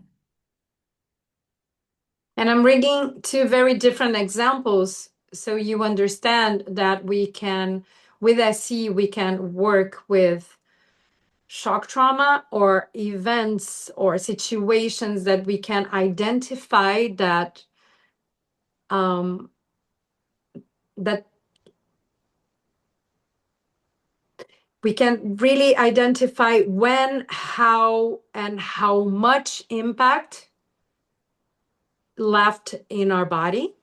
And I'm bringing two very different examples so you understand that with SE, we can work with shock trauma or events or situations that we can identify that we can really identify when, how, and how much impact left in our body.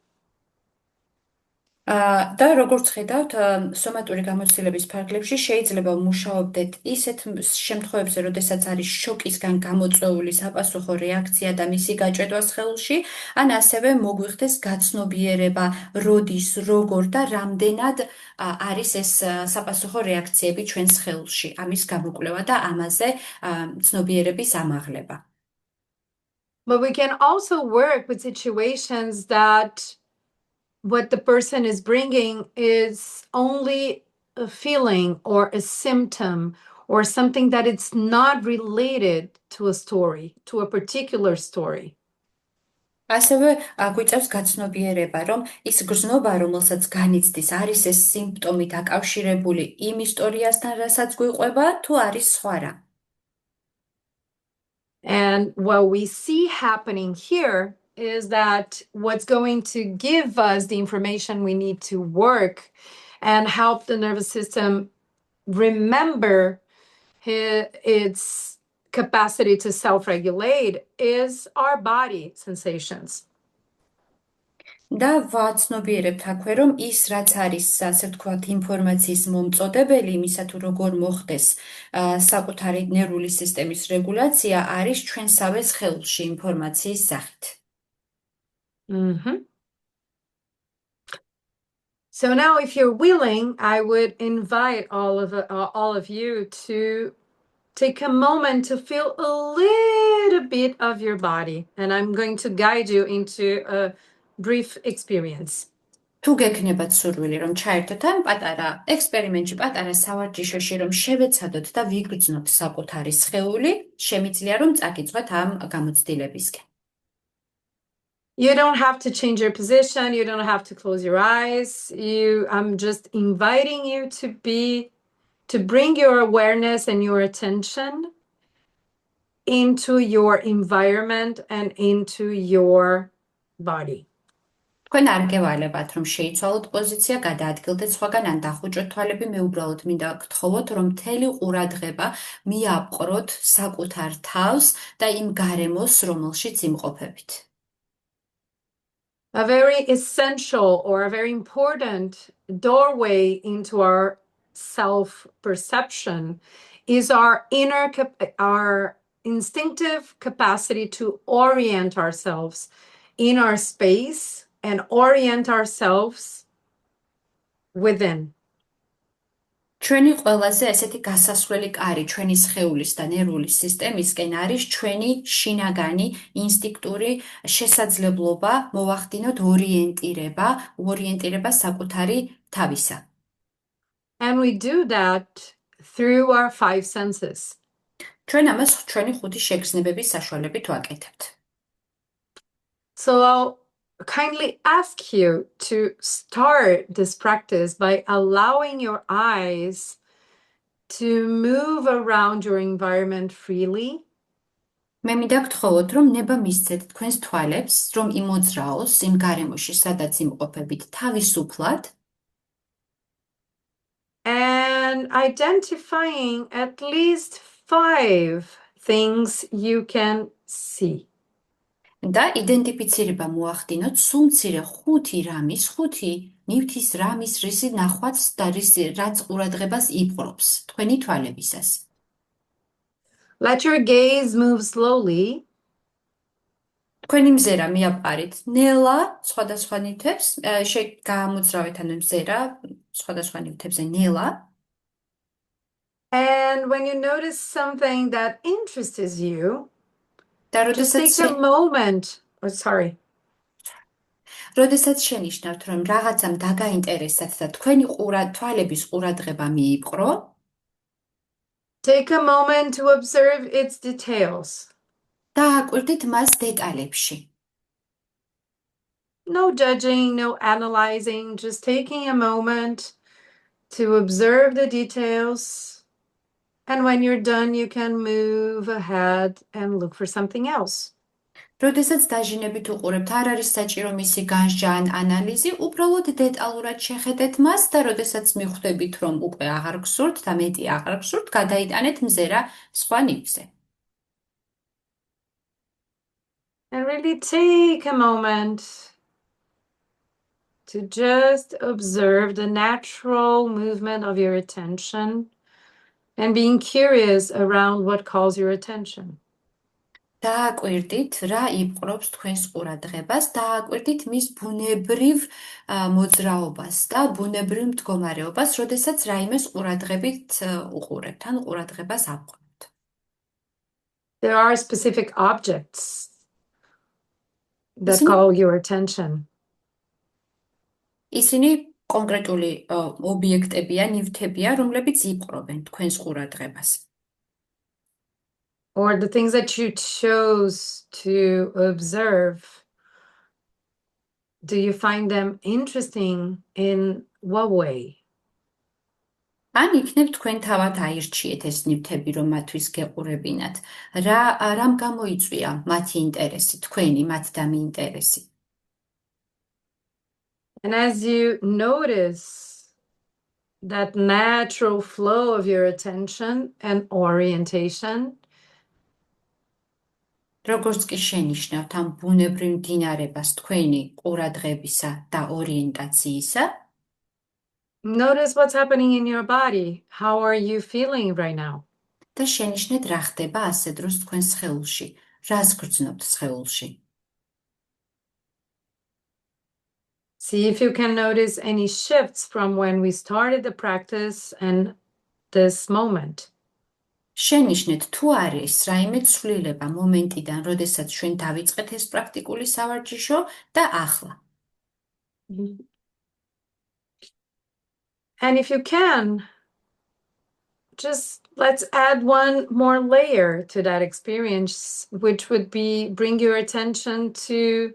და როგორც ხედავთ, სომატური გამოცდილების ფარგლებში შეიძლება ვმუშაობდეთ ისეთ შემთხვევებზე, როდესაც არის შოკისგან გამოწვეული საპასუხო რეაქცია და მისი გაჭედვა სხეულში, ან ასევე მოგვიხდეს გაცნობიერება, როდის, როგორ და რამდენად არის ეს საპასუხო რეაქციები ჩვენ სხეულში, ამის გამოკვლევა და ამაზე ცნობიერების ამაღლება. But we can also work with situations that what the person is bringing is only a feeling or a symptom or something that it's not related to a story, to a particular story. ასევე გვიწევს გაცნობიერება, რომ ის გრძნობა, რომელსაც განიცდის, არის ეს სიმპტომი დაკავშირებული იმ ისტორიასთან, რასაც გვიყვება, თუ არის სხვა რა. And what we see happening here is that what's going to give us the information we need to work and help the nervous system remember its capacity to self-regulate is our body sensations. და ვაცნობიერებთ აქვე, რომ ის, რაც არის, ასე ვთქვათ, ინფორმაციის მომწოდებელი, იმისა თუ როგორ მოხდეს საკუთარი ნერვული სისტემის რეგულაცია, არის ჩვენსავე სხეულში ინფორმაციის სახით. So now, if you're willing, I would invite all of you to take a moment to feel a little bit of your body, and I'm going to guide you into a brief experience. თუ გექნებათ სურვილი, რომ ჩაერთოთ ამ პატარა ექსპერიმენტში, პატარა სავარჯიშოში, რომ შევეცადოთ და ვიგრძნოთ საკუთარი სხეული, შემიძლია რომ წაგიძღვეთ ამ გამოცდილებისკენ. You don't have to change your position. You don't have to close your eyes. I'm just inviting you to bring your awareness and your attention into your environment and into your body. თქვენ არ გევალებათ, რომ შეიცვალოთ პოზიცია, გადაადგილდეთ სხვაგან ან დახუჭოთ თვალები, მე უბრალოდ მინდა გთხოვოთ, რომ მთელი ყურადღება მიაპყროთ საკუთარ თავს და იმ გარემოს, რომელშიც იმყოფებით. A very essential or a very important doorway into our self-perception is our instinctive capacity to orient ourselves in our space and orient ourselves within. ჩვენი ყველაზე ესეთი გასასვლელი კარი ჩვენი სხეულის და ნერვული სისტემისკენ არის ჩვენი შინაგანი ინსტინქტური შესაძლებლობა მოვახდინოთ ორიენტირება საკუთარი თავისა. And we do that through our 5 senses. ჩვენ ამას ჩვენი 5 შეგრძნებების საშუალებით ვაკეთებთ. So I'll kindly ask you to start this practice by allowing your eyes to move around your environment freely. მე მინდა გთხოვოთ, რომ ნება მისცეთ თქვენს თვალებს, რომ იმოძრაოს იმ გარემოში, სადაც იმყოფებით თავისუფლად. And identifying at least 5 things you can see. და იდენტიფიცირება მოახდინოთ სულ მცირე 5 რამის, 5 ნივთის რამის რისი ნახვაც და რაც ყურადღებას იპყრობს თქვენი თვალებისას. Let your gaze move slowly. თქვენი მზერა მიაპყარით ნელა სხვადასხვა ნივთებს, გაამოძრავეთ ანუ მზერა სხვადასხვა ნივთებზე ნელა. And when you notice something that interests you, და just take a moment. Oh, sorry. როდესაც შენიშნავთ, რომ რაღაცამ დაგაინტერესათ და თქვენი თვალების ყურადღება მიიპყრო, take a moment to observe its details. დააკვირდით მას დეტალებში. No judging, no analyzing, just taking a moment to observe the details. And when you're done, you can move ahead and look for something else. როდესაც დაჟინებით უყურებთ, არ არის საჭირო მისი განსჯა ან ანალიზი, უბრალოდ დეტალურად შეხედეთ მას და როდესაც მიხვდებით, რომ უკვე აღარ გსურთ და მეტი აღარ გსურთ, გადაიტანეთ მზერა სხვა ნივთზე. And really take a moment to just observe the natural movement of your attention and being curious around what calls your attention. დააკვირდით, რა იპყრობს თქვენს ყურადღებას, დააკვირდით მის ბუნებრივ მოძრაობას და ბუნებრივ მდგომარეობას, როდესაც რაიმეს ყურადღებით უყურებთ, ან ყურადღებას აპყრობთ. There are specific objects that call your attention. ისინი კონკრეტული ობიექტებია, ნივთებია, რომლებიც იპყრობენ თქვენს ყურადღებას. Or the things that you chose to observe, do you find them interesting in what way? ან იქნებ თქვენ თავად აირჩიეთ ეს ნივთები, რომ მათთვის გეყურებინათ. რამ გამოიწვია მათი ინტერესი, თქვენი მათდამი ინტერესი? And as you notice that natural flow of your attention and orientation, როგორც კი შენიშნავთ ამ ბუნებრივ მდინარებას თქვენი ყურადღებისა და ორიენტაციისა, notice what's happening in your body. How are you feeling right now? და შენიშნეთ რა ხდება ასე დროს თქვენ სხეულში, რას გრძნობთ სხეულში. See if you can notice any shifts from when we started the practice and this moment. შენიშნეთ თუ არის რაიმე ცვლილება მომენტიდან, როდესაც ჩვენ დავიწყეთ ეს პრაქტიკული სავარჯიშო და ახლა. And if you can, just let's add one more layer to that experience, which would be bring your attention to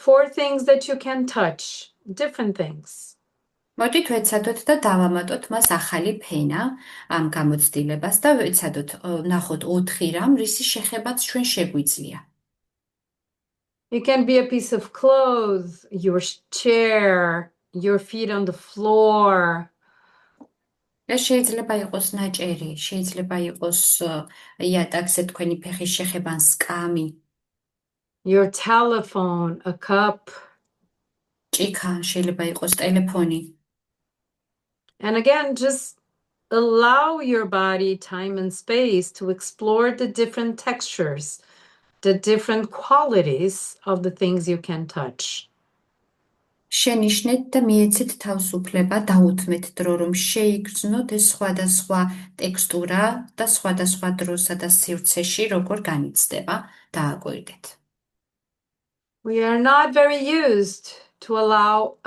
4 things that you can touch, different things. მოდით ვეცადოთ და დავამატოთ მას ახალი ფენა ამ გამოცდილებას და ვეცადოთ ნახოთ 4 რამ, რისი შეხებაც ჩვენ შეგვიძლია. It can be a piece of clothes, your chair, your feet on the floor. ეს შეიძლება იყოს ნაჭერი, შეიძლება იყოს იატაკზე თქვენი ფეხის შეხება ან სკამი. Your telephone, a cup. ჭიქა, შეიძლება იყოს ტელეფონი. And again, just allow your body time and space to explore the different textures, the different qualities of the things you can touch. შენიშნეთ და მიეცეთ თავს უფლება დაუთმეთ დრო, რომ შეიგრძნოთ ეს სხვადასხვა ტექსტურა და სხვადასხვა დროსა და სივრცეში როგორ განიცდება. დააკვირდეთ. We are not very used to allow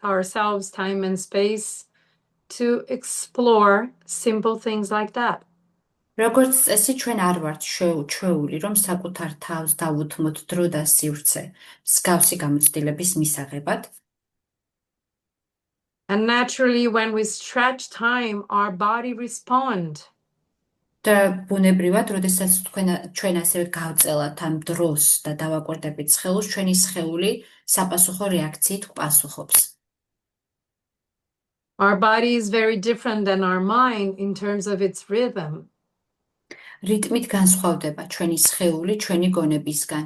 ourselves time and space to explore simple things like that. როგორც წესი, ჩვენ არ ვართ ჩვეული, რომ საკუთარ თავს დავუთმოთ დრო და სივრცე მსგავსი გამოცდილების მისაღებად. And naturally, when we stretch time, our body responds. და ბუნებრივად, როდესაც ჩვენ ასევე გავწელათ ამ დროს და დავაკვირდებით სხეულს, ჩვენი სხეული საპასუხო რეაქციით პასუხობს. Our body is very different than our mind in terms of its rhythm. რიტმით განსხვავდება ჩვენი სხეული ჩვენი გონებისგან.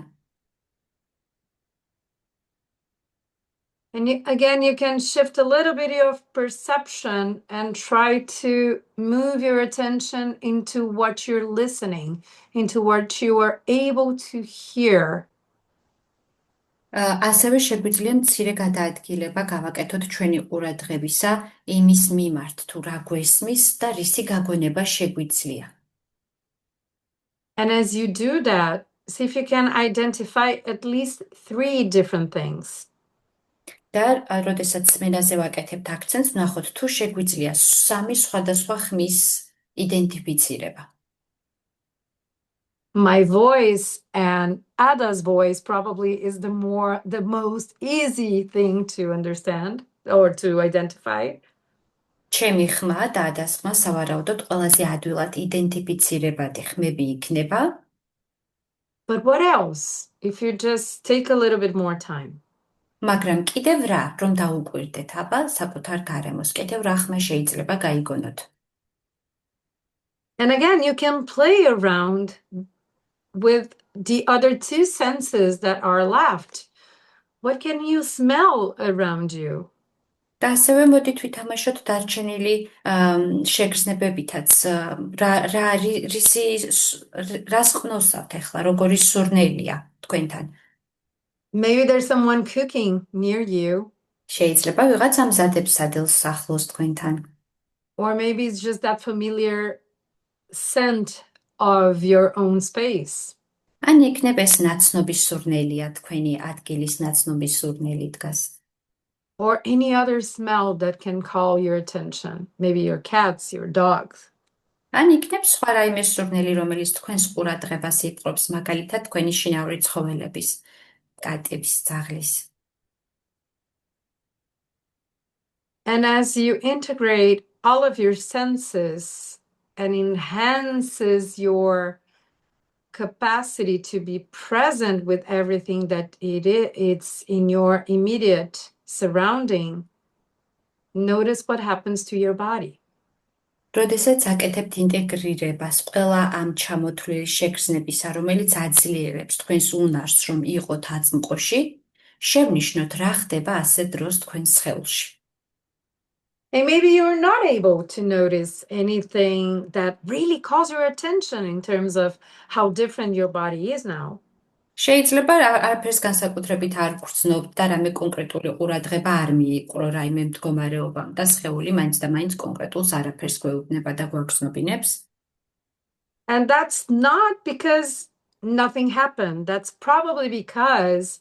And again, you can shift a little bit of perception and try to move your attention into what you're listening, into what you are able to hear. ასევე შეგვიძლია მცირე გადაადგილება გავაკეთოთ ჩვენი ყურადღებისა იმის მიმართ, თუ რა გვესმის და რისი გაგონება შეგვიძლია. And as you do that, see if you can identify at least 3 different things. და როდესაც სმენაზე ვაკეთებთ აქცენტს, ვნახოთ თუ შეგვიძლია 3 სხვადასხვა ხმის იდენტიფიცირება. My voice and Ada's voice probably is the most easy thing to understand or to identify. ჩემი ხმა და ადას ხმა სავარაუდოდ ყველაზე ადვილად იდენტიფიცირებადი ხმები იქნება. But what else if you just take a little bit more time? მაგრამ კიდევ რა, რომ დაუკვირდეთ, აბა, საკუთარ გარემოს, კიდევ რა ხმა შეიძლება გაიგონოთ. And again, you can play around with the other 2 senses that are left. What can you smell around you? და ასევე მოდით ვითამაშოთ დარჩენილი შეგრძნებებითაც, რას ყნოსავთ ახლა, როგორი სურნელია თქვენთან. Maybe there's someone cooking near you. შეიძლება ვიღაც ამზადებს სადილს ახლოს თქვენთან. Or maybe it's just that familiar scent of your own space. ან იქნებ ეს ნაცნობის სურნელია, თქვენი ადგილის ნაცნობის სურნელი დგას. Or any other smell that can call your attention. Maybe your cats, your dogs. ან იქნებ სხვა რაიმე სურნელი, რომელიც თქვენს ყურადღებას იპყრობს, მაგალითად თქვენი შინაური ცხოველების, კატების, ძაღლის. And as you integrate all of your senses and enhances your capacity to be present with everything that it's in your immediate surrounding, notice what happens to your body. როდესაც აკეთებთ ინტეგრირებას ყველა ამ ჩამოთვლილი შეგრძნებისა, რომელიც აძლიერებს თქვენს უნარს, რომ იყოთ აწმყოში, შევნიშნოთ რა ხდება ასე დროს თქვენ სხეულში. And maybe you're not able to notice anything that really calls your attention in terms of how different your body is now. შეიძლება არაფერს განსაკუთრებით არ გრძნობთ და რამე კონკრეტული ყურადღება არ მიიყრო რაიმე მდგომარეობამ და სხეული მაინც და მაინც კონკრეტულს არაფერს გვეუბნება და გვაგრძნობინებს. And that's not because nothing happened. That's probably because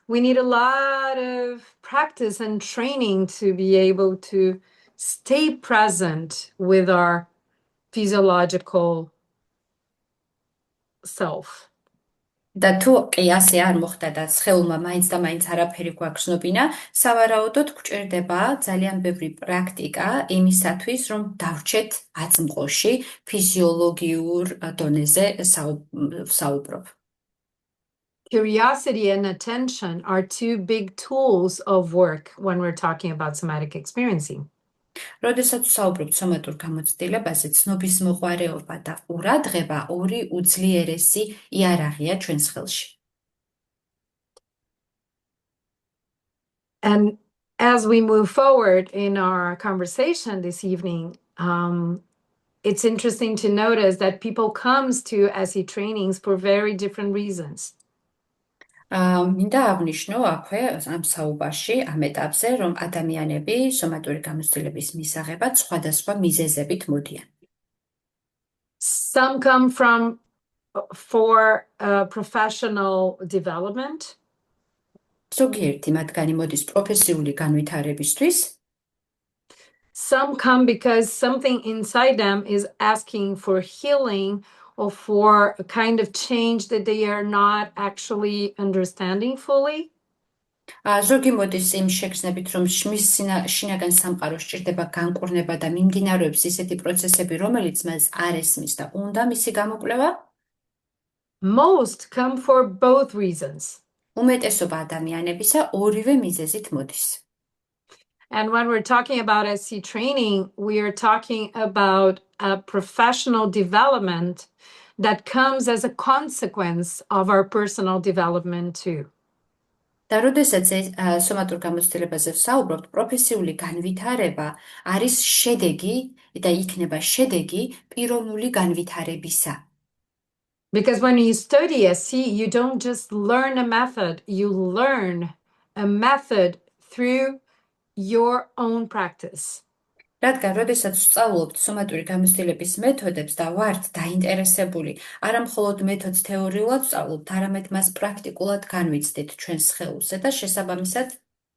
we need a lot of practice and training to be able to stay present with our physiological self. და თუ კი ასე არ მოხდა და სხეულმა მაინც და მაინც არაფერი გვაგრძნობინა, სავარაუდოდ გვჭირდება ძალიან ბევრი პრაქტიკა იმისათვის, რომ დავრჩეთ აწმყოში ფიზიოლოგიურ დონეზე საუბრობ. Curiosity and attention are 2 big tools of work when we're talking about somatic experiencing. როდესაც ვსაუბრობთ სომატურ გამოცდილებაზე, ცნობის მოყვარეობა და ყურადღება 2 უძლიერესი იარაღია ჩვენს ხელში. And as we move forward in our conversation this evening, it's interesting to notice that people comes to SE trainings for very different reasons. მინდა აღვნიშნო აქვე ამ საუბარში, ამ ეტაპზე, რომ ადამიანები სომატური გამოცდილების მისაღებად სხვადასხვა მიზეზებით მოდიან. Some come for professional development. ზოგიერთი მათგანი მოდის პროფესიული განვითარებისთვის, Some come because something inside them is asking for healing or for a kind of change that they are not actually understanding fully. ზოგი მოდის იმ შეგრძნებით, რომ მის შინაგან სამყაროს სჭირდება განკურნება და მიმდინარეობს ისეთი პროცესები, რომელიც მას არ ესმის და უნდა მისი გამოკვლევა. Most come for both reasons. უმეტესობა ადამიანებისა ორივე მიზეზით მოდის. And when we're talking about SC training, we are talking about a professional development that comes as a consequence of our personal development too. და როდესაც სომატურ გამოცდილებაზე ვსაუბრობთ, პროფესიული განვითარება არის შედეგი და იქნება შედეგი პიროვნული განვითარებისა. Because when you study SC, you don't just learn a method, you learn a method through your own practice. რადგან როდესაც ვსწავლობთ სომატური გამოცდილების მეთოდებს და ვართ დაინტერესებული, არა მხოლოდ მეთოდს თეორიულად ვსწავლობთ, არამედ მას პრაქტიკულად განვიცდით ჩვენს სხეულზე და შესაბამისად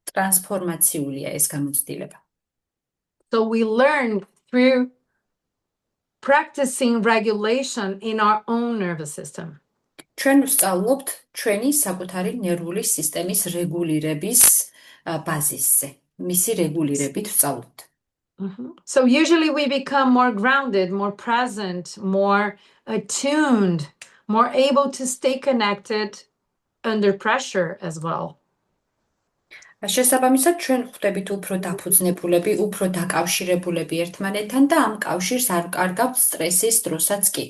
ტრანსფორმაციულია ეს გამოცდილება. So we learn through practicing regulation in our own nervous system. ჩვენ ვსწავლობთ ჩვენი საკუთარი ნერვული სისტემის რეგულირების ბაზისზე. მისი რეგულირებით ვსწავლობთ. So usually we become more grounded, more present, more attuned, more able to stay connected under pressure as well. შესაბამისად ჩვენ ხვდებით უფრო დაფუძნებულები, უფრო დაკავშირებულები ერთმანეთთან და ამ კავშირს არ კარგავთ სტრესის დროსაც კი.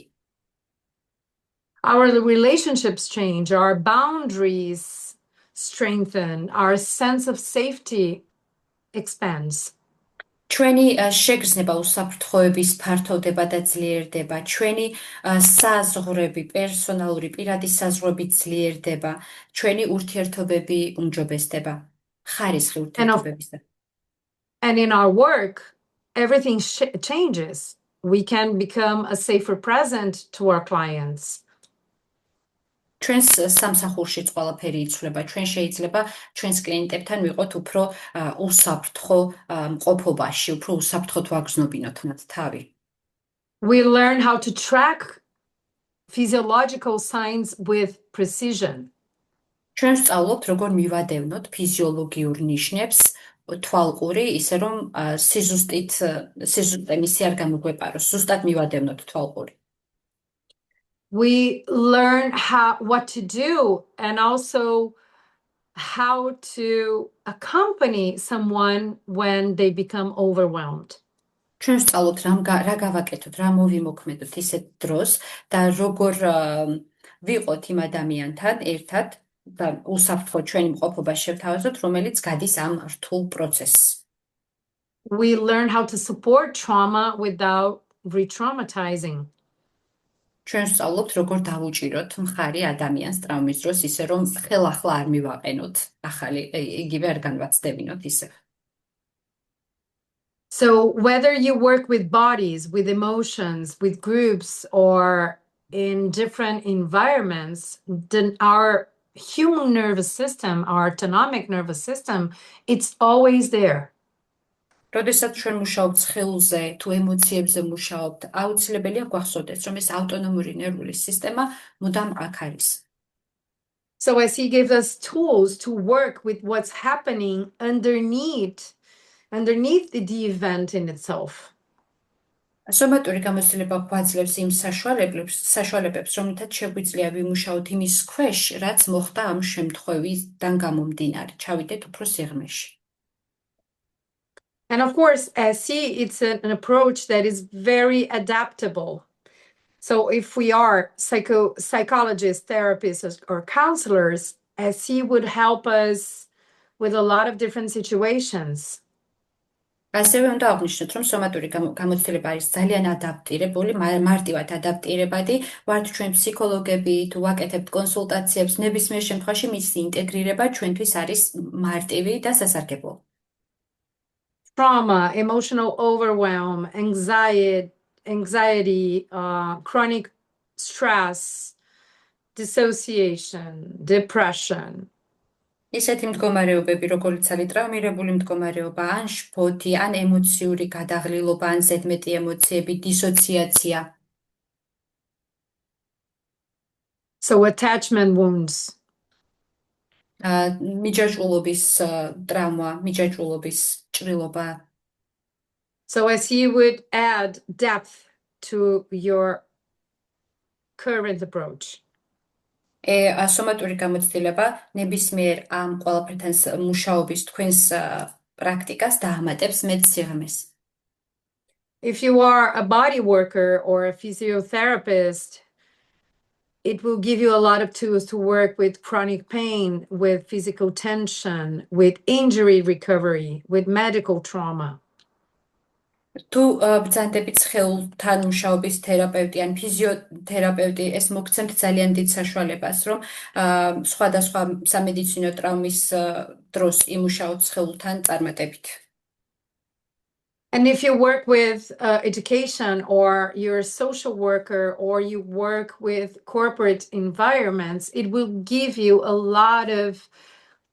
Our relationships change, our boundaries strengthen, our sense of safety expands. ჩვენი შეგრძნება უსაფრთხოების ფართოვდება და ძლიერდება, ჩვენი საზღვრები, პერსონალური პირადი საზღვრები ძლიერდება, ჩვენი ურთიერთობები უმჯობესდება, ხარისხი ურთიერთობებისა. And in our work, everything changes. We can become a safer present to our clients. ჩვენს სამსახურშიც ყველაფერი იცვლება, ჩვენ შეიძლება ჩვენს კლიენტებთან ვიყოთ უფრო უსაფრთხო მყოფობაში, უფრო უსაფრთხოდ ვაგრძნობინოთ მათ თავი. We learn how to track physiological signs with precision. ჩვენ ვსწავლობთ როგორ მივადევნოთ ფიზიოლოგიურ ნიშნებს თვალყური, ისე რომ სიზუსტე მისი არ გამოგვეპაროს, ზუსტად მივადევნოთ თვალყური. We learn what to do and also how to accompany someone when they become overwhelmed. ჩვენ ვსწავლობთ რა გავაკეთოთ, რა მოვიმოქმედოთ ისეთ დროს და როგორ ვიყოთ იმ ადამიანთან ერთად და უსაფრთხო ჩვენი მყოფობა შევთავაზოთ, რომელიც გადის ამ რთულ პროცესს. We learn how to support trauma without re-traumatizing. ჩვენ ვსწავლობთ როგორ დავუჭიროთ მხარი ადამიანს ტრავმის დროს, ისე რომ ხელახლა არ მივაყენოთ, ახალი იგივე არ განვაცდებინოთ ისე. So whether you work with bodies, with emotions, with groups, or in different environments, then our human nervous system, our autonomic nervous system, it's always there. როდესაც ჩვენ მუშაობთ სხეულზე, თუ ემოციებზე მუშაობთ, აუცილებელია გვახსოვდეს, რომ ეს ავტონომური ნერვული სისტემა მუდამ აქ არის. So as he gives us tools to work with what's happening underneath the event in itself. სომატური გამოცდილება გვაძლევს იმ საშუალებებს, რომლითაც შეგვიძლია ვიმუშაოთ იმის ქვეშ, რაც მოხდა ამ შემთხვევიდან გამომდინარე, ჩავიდეთ უფრო სიღრმეში. And of course, it's an approach that is very adaptable. So if we are psychologists, therapists, or counselors, SC would help us with a lot of different situations. ასევე უნდა აღვნიშნოთ, რომ სომატური გამოცდილება არის ძალიან ადაპტირებული, მარტივად ადაპტირებადი, ვართ ჩვენ ფსიქოლოგები, თუ ვაკეთებთ კონსულტაციებს, ნებისმიერ შემთხვევაში მისი ინტეგრირება ჩვენთვის არის მარტივი და სასარგებლო. Trauma, emotional overwhelm, anxiety, chronic stress, dissociation, depression. ისეთი მდგომარეობები, როგორიც არის ტრაუმირებული მდგომარეობა, ან შფოთი, ან ემოციური გადაღლილობა, ან ზედმეტი ემოციები, დისოციაცია. So attachment wounds. მიჯაჭვულობის ტრავმა, მიჯაჭვულობის ჭრილობა. So as you would add depth to your current approach. სომატური გამოცდილება ნებისმიერ ამ ყველაფერთან მუშაობის თქვენს პრაქტიკას დაამატებს მეტ სიღრმეს. If you are a body worker or a physiotherapist, it will give you a lot of tools to work with chronic pain, with physical tension, with injury recovery, with medical trauma. თუ ბრძანდებით სხეულთან მუშაობის თერაპევტი ან ფიზიოთერაპევტი, ეს მოგცემთ ძალიან დიდ საშუალებას, რომ სხვადასხვა სამედიცინო ტრაუმის დროს იმუშაოთ სხეულთან წარმატებით. And if you work with education, or you're a social worker, or you work with corporate environments, it will give you a lot of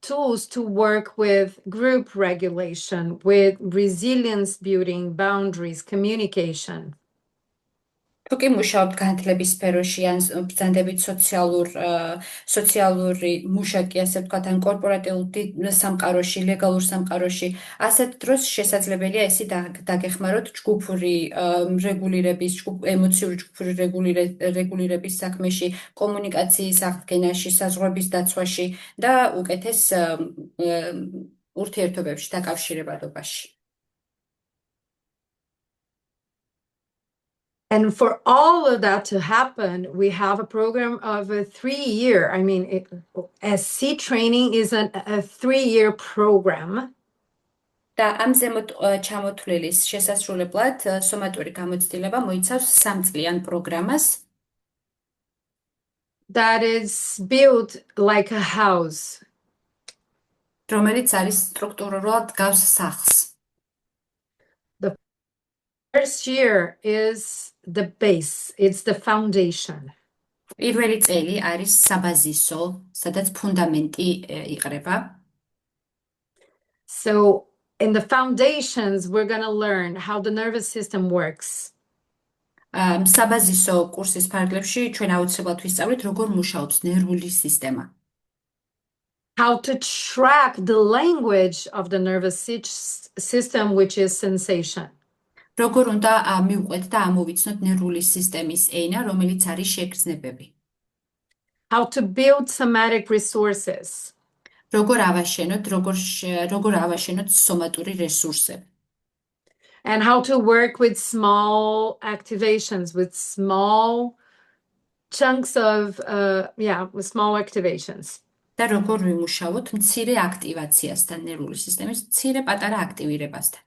tools to work with group regulation, with resilience building, boundaries, communication. თუ კი მუშაობთ განათლების სფეროში ან ბრძანდებით სოციალური მუშაკი, ასე ვთქვათ, ან კორპორატიულ სამყაროში, ლეგალურ სამყაროში, ასეთ დროს შესაძლებელია ესე დაგეხმაროთ ჯგუფური რეგულირების, ემოციური ჯგუფური რეგულირების საქმეში, კომუნიკაციის აღდგენაში, საზღვრების დაცვაში და უკეთეს ურთიერთობებში, დაკავშირებადობაში. And for all of that to happen, we have a program of a 3-year. I mean, SC training is a 3-year program. და ამ ზემოთ ჩამოთვლილის შესასრულებლად სომატური გამოცდილება მოიცავს 3 წლიან პროგრამას. That is built like a house. რომელიც არის სტრუქტურულად გავს სახლს. The first year is the base, it's the foundation. პირველი წელი არის საბაზისო, სადაც ფუნდამენტი იყრება. So in the foundations, we're going to learn how the nervous system works. საბაზისო კურსის ფარგლებში ჩვენ აუცილებლად ვისწავლით, როგორ მუშაობს ნერვული სისტემა. How to track the language of the nervous system, which is sensation. როგორ უნდა მივყვეთ და ამოვიცნოთ ნერვული სისტემის ენა, რომელიც არის შეგრძნებები. How to build somatic resources. როგორ ავაშენოთ სომატური რესურსები. And how to work with small activations, with small chunks of, with small activations. და როგორ ვიმუშაოთ მცირე აქტივაციასთან, ნერვული სისტემის მცირე პატარა აქტივირებასთან.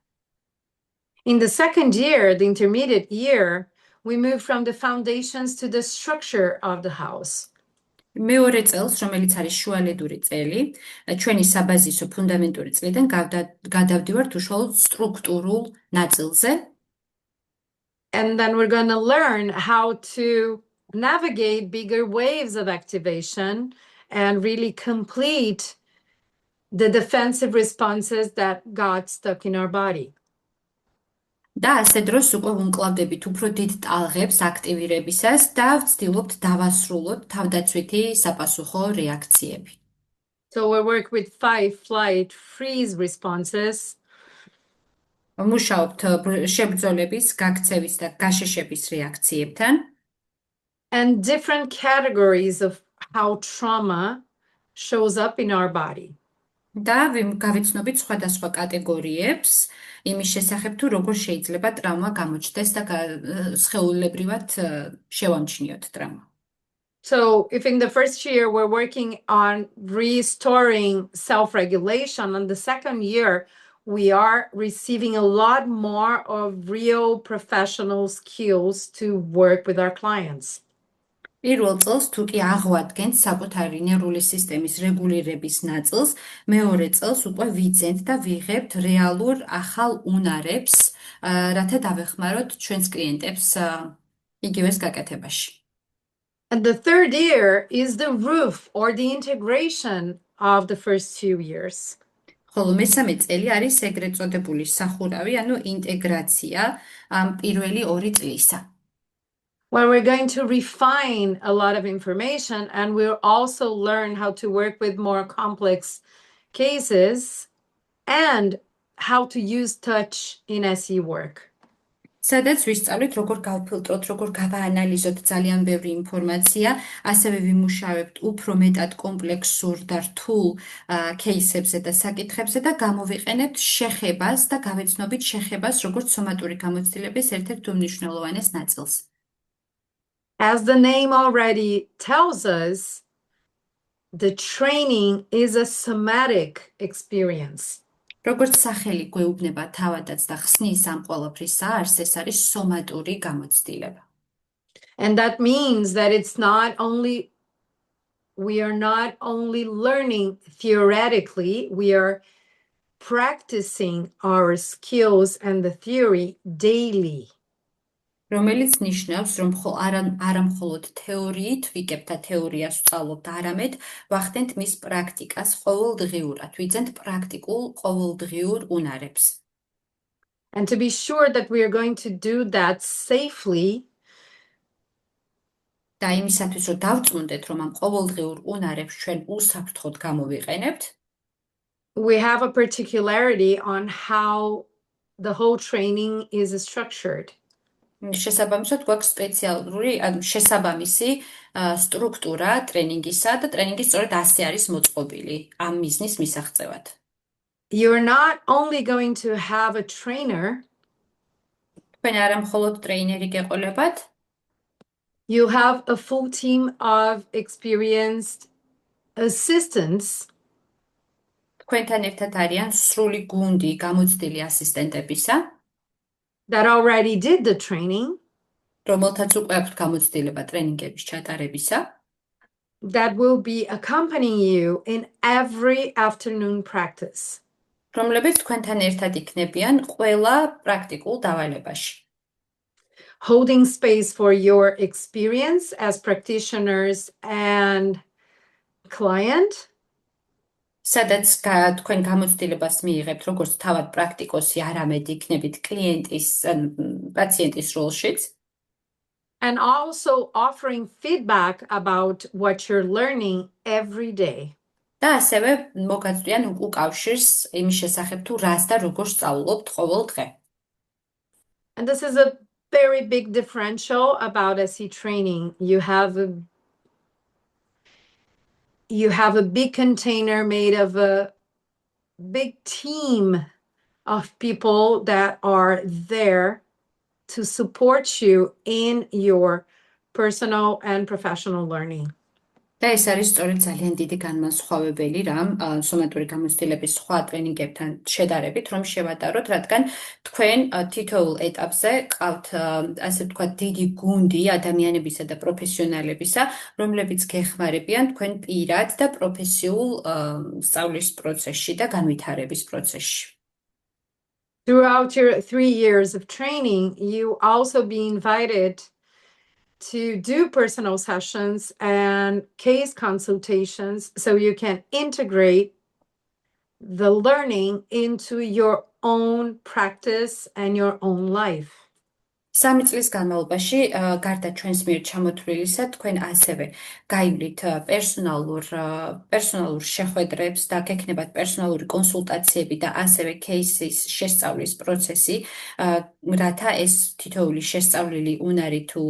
In the second year, the intermediate year, we move from the foundations to the structure of the house. მეორე წელს, რომელიც არის შუალედური წელი, ჩვენი საბაზისო ფუნდამენტური წლიდან გადავდივართ უშუალოდ სტრუქტურულ ნაწილზე. And then we're going to learn how to navigate bigger waves of activation and really complete the defensive responses that got stuck in our body. და ასე დროს უკვე ვუმკლავდებით უფრო დიდ ტალღებს აქტივირებისას და ვცდილობთ დავასრულოთ თავდაცვითი საპასუხო რეაქციები. So we work with fight, flight, freeze responses. მუშაობთ შებრძოლების, გაქცევის და გაშეშების რეაქციებთან. And different categories of how trauma shows up in our body. და გავიცნობით სხვადასხვა კატეგორიებს იმის შესახებ, თუ როგორ შეიძლება ტრავმა გამოჩნდეს და სხეულებრივად შევამჩნიოთ ტრავმა. So if in the first year we're working on restoring self-regulation, on the second year we are receiving a lot more of real professional skills to work with our clients. პირველ წელს თუ კი აღვადგენთ საკუთარი ნერვული სისტემის რეგულირების ნაწილს, მეორე წელს უკვე ვიძენთ და ვიღებთ რეალურ ახალ უნარებს, რათა დავეხმაროთ ჩვენს კლიენტებს იგივეს გაკეთებაში. And the third year is the roof or the integration of the first 2 years. ხოლო მესამე წელი არის ეგრეთ წოდებული სახურავი, ანუ ინტეგრაცია ამ პირველი 2 წლისა. When we're going to refine a lot of information and we'll also learn how to work with more complex cases and how to use touch in SE work. სადაც ვისწავლით, როგორ გავფილტროთ, როგორ გავაანალიზოთ ძალიან ბევრი ინფორმაცია, ასევე ვიმუშავებთ უფრო მეტად კომპლექსურ და რთულ кейსებზე და საკითხებზე და გამოვიყენებთ შეხებას და გავეცნობით შეხებას, როგორც სომატური გამოცდილების ერთ-ერთ უმნიშვნელოვანეს ნაწილს. As the name already tells us, the training is a somatic experience. როგორც სახელი გვეუბნება თავადაც და ხსნის ამ ყველაფრის საარს, ეს არის სომატური გამოცდილება. And that means that we are not only learning theoretically, we are practicing our skills and the theory daily. რომელიც ნიშნავს, რომ არა მხოლოდ თეორიით ვიკებთ და თეორიას ვსწავლობთ, არამედ ვახდენთ მის პრაქტიკას ყოველდღიურად, ვიძენთ პრაქტიკულ ყოველდღიურ უნარებს. And to be sure that we are going to do that safely, და იმისათვის, რომ დავწმუნდეთ, რომ ამ ყოველდღიურ უნარებს ჩვენ უსაფრთხოდ გამოვიყენებთ, we have a particularity on how the whole training is structured. შესაბამისად გვაქვს სპეციალური, ანუ შესაბამისი სტრუქტურა ტრენინგისა და ტრენინგი სწორედ ასე არის მოწყობილი ამ მიზნის მისაღწევად. You're not only going to have a trainer, თქვენ არა მხოლოდ ტრეინერი გეყოლებათ, you have a full team of experienced assistants თქვენთან ერთად არიან სრული გუნდი გამოცდილი ასისტენტებისა, that already did the training, რომელთაც უკვე აქვთ გამოცდილება ტრენინგების ჩატარებისა, that will be accompanying you in every afternoon practice. რომლებიც თქვენთან ერთად იქნებიან ყველა პრაქტიკულ დავალებაში. Holding space for your experience as practitioners and client, სადაც თქვენ გამოცდილებას მიიღებთ როგორც თავად პრაქტიკოსი, არამედ იქნებით კლიენტის, პაციენტის როლშიც. and also offering feedback about what you're learning every day. და ასევე მოგაწვდიან უკავშირს იმის შესახებ თუ რას და როგორ სწავლობთ ყოველ დღე. And this is a very big differential about SE training. You have a big container made of a big team of people that are there to support you in your personal and professional learning. და ეს არის სწორედ ძალიან დიდი განმასხვავებელი რამ სომატური გამოცდილების სხვა ტრენინგებთან შედარებით, რომ შევატაროთ, რადგან თქვენ თითოეულ ეტაპზე ყავთ, ასე ვთქვათ, დიდი გუნდი ადამიანებისა და პროფესიონალებისა, რომლებიც გეხმარებიან თქვენ პირად და პროფესიულ სწავლის პროცესში და განვითარების პროცესში. Throughout your 3 years of training, you also be invited to do personal sessions and case consultations so you can integrate the learning into your own practice and your own life. 3 წლის განმავლობაში გარდა ჩვენს მიერ ჩამოთვლილისა, თქვენ ასევე გაივლით პერსონალურ შეხვედრებს და გექნებათ პერსონალური კონსულტაციები და ასევე кейსის შესწავლის პროცესი, რათა ეს თითოეული შესწავლილი უნარი თუ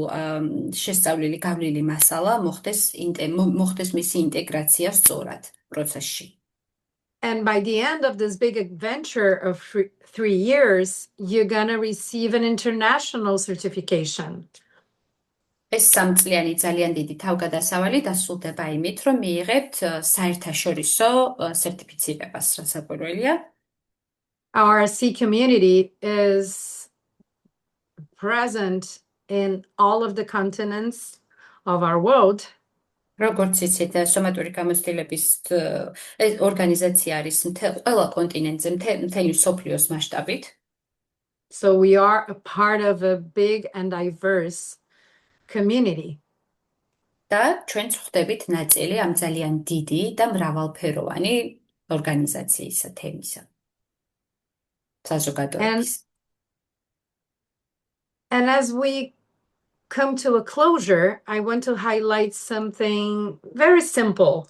შესწავლილი გავლილი მასალა მოხდეს მისი ინტეგრაცია სწორად პროცესში. And by the end of this big adventure of 3 years, you're going to receive an international certification. ეს 3 წლიანი ძალიან დიდი თავგადასავალი დასრულდება იმით, რომ მიიღებთ საერთაშორისო სერტიფიცირებას, რაც საკვირველია. our C community is present in all of the continents of our world. როგორც იცით, სომატური გამოცდილების ორგანიზაცია არის ყველა კონტინენტზე, მთელი მსოფლიოს მასშტაბით. So we are a part of a big and diverse community. და ჩვენ ვხვდებით ნაწილი ამ ძალიან დიდი და მრავალფეროვანი ორგანიზაციისა, თემისა. საზოგადოების. And as we come to a closure, I want to highlight something very simple,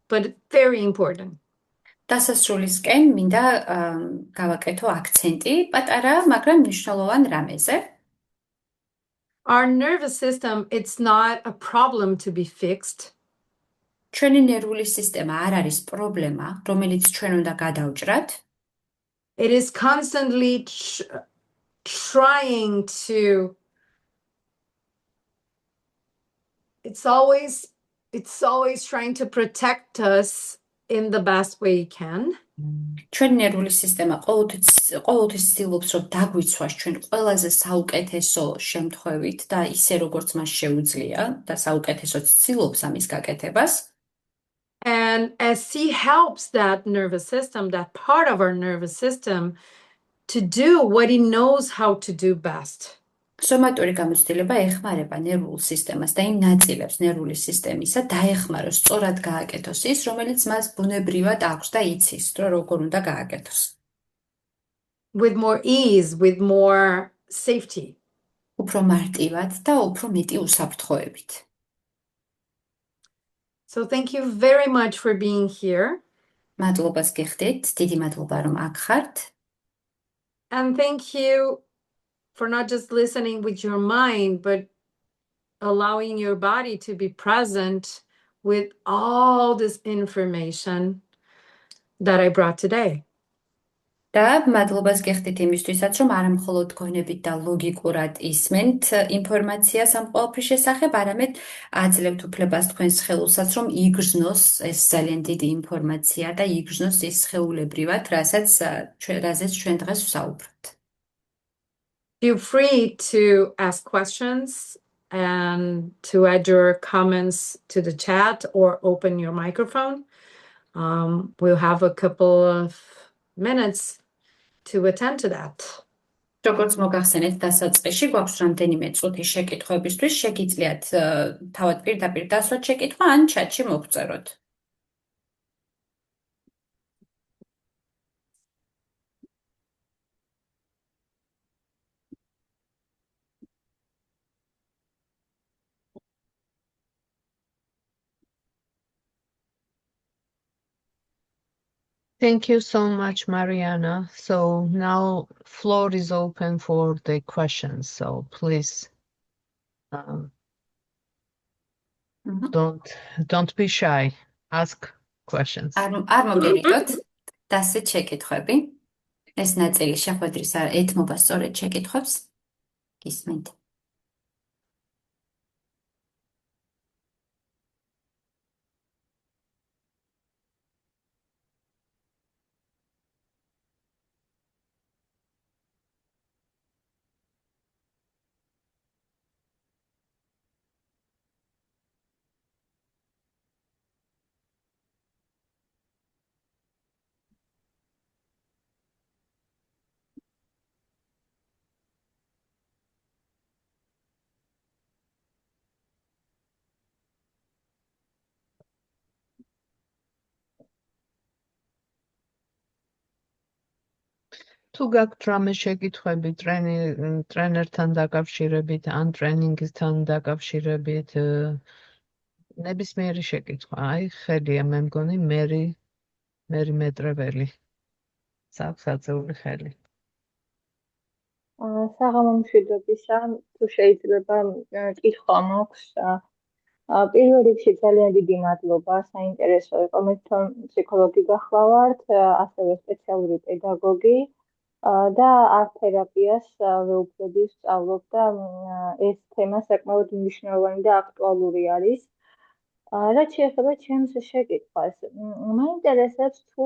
but very important. დასასრულისკენ მინდა გავაკეთო აქცენტი პატარა, მაგრამ მნიშვნელოვან რამეზე. Our nervous system, it's not a problem to be fixed. ჩვენი ნერვული სისტემა არ არის პრობლემა, რომელიც ჩვენ უნდა გადავჭრათ. It is constantly trying to, it's always trying to protect us in the best way it can. ჩვენი ნერვული სისტემა ყოველთვის ცდილობს, რომ დაგვიცვას ჩვენ ყველაზე საუკეთესო შემთხვევით და ისე როგორც მას შეუძლია და საუკეთესოდ ცდილობს ამის გაკეთებას. And SC helps that nervous system, that part of our nervous system, to do what it knows how to do best. სომატური გამოცდილება ეხმარება ნერვულ სისტემას და იმ ნაწილებს ნერვული სისტემისა დაეხმაროს სწორად გააკეთოს ის, რომელიც მას ბუნებრივად აქვს და იცის, რომ როგორ უნდა გააკეთოს. With more ease, with more safety. უფრო მარტივად და უფრო მეტი უსაფრთხოებით. So thank you very much for being here. მადლობას გიხდით, დიდი მადლობა რომ აქ ხართ. And thank you for not just listening with your mind, but allowing your body to be present with all this information that I brought today. და მადლობას გიხდით იმისთვისაც, რომ არა მხოლოდ გონებით და ლოგიკურად ისმენთ ინფორმაციას ამ ყველაფრის შესახებ, არამედ აძლევთ უფლებას თქვენს ხელულსაც, რომ იგრძნოს ეს ძალიან დიდი ინფორმაცია და იგრძნოს ის სხეულებრივად, რაზეც ჩვენ დღეს ვსაუბრობთ. Feel free to ask questions and to add your comments to the chat or open your microphone. We'll have a couple of minutes to attend to that. როგორც მოგახსენეთ, დასაწყისში გვაქვს რამდენიმე წუთი შეკითხვებისთვის, შეგიძლიათ თავად პირდაპირ დასვათ შეკითხვა ან ჩატში მოგწეროთ. Thank you so much, Mariana. So now floor is open for the questions. So please don't be shy. Ask questions. არ მოგერიდოთ დასვით შეკითხვები. ეს ნაწილი შეხვედრის ეთმობა სწორედ შეკითხვებს. გისმენთ. თუ გაქვთ რამე შეკითხვები ტრენერთან დაკავშირებით ან ტრენინგისთან დაკავშირებით, ნებისმიერი შეკითხვა, აი ხელია, მე მგონი მერი მეტრეველი. საქვს აწეული ხელი. საღამომშვიდობისა, თუ შეიძლება კითხვა მაქვს. პირველ რიგში ძალიან დიდი მადლობა, საინტერესო იყო, მე თვითონ ფსიქოლოგი გახლავართ, ასევე სპეციალური პედაგოგი და ართ-თერაპიას ვეუფლები ვსწავლობ და ეს თემა საკმაოდ მნიშვნელოვანი და აქტუალური არის. რაც შეეხება ჩემს შეკითხვას, მაინტერესებს თუ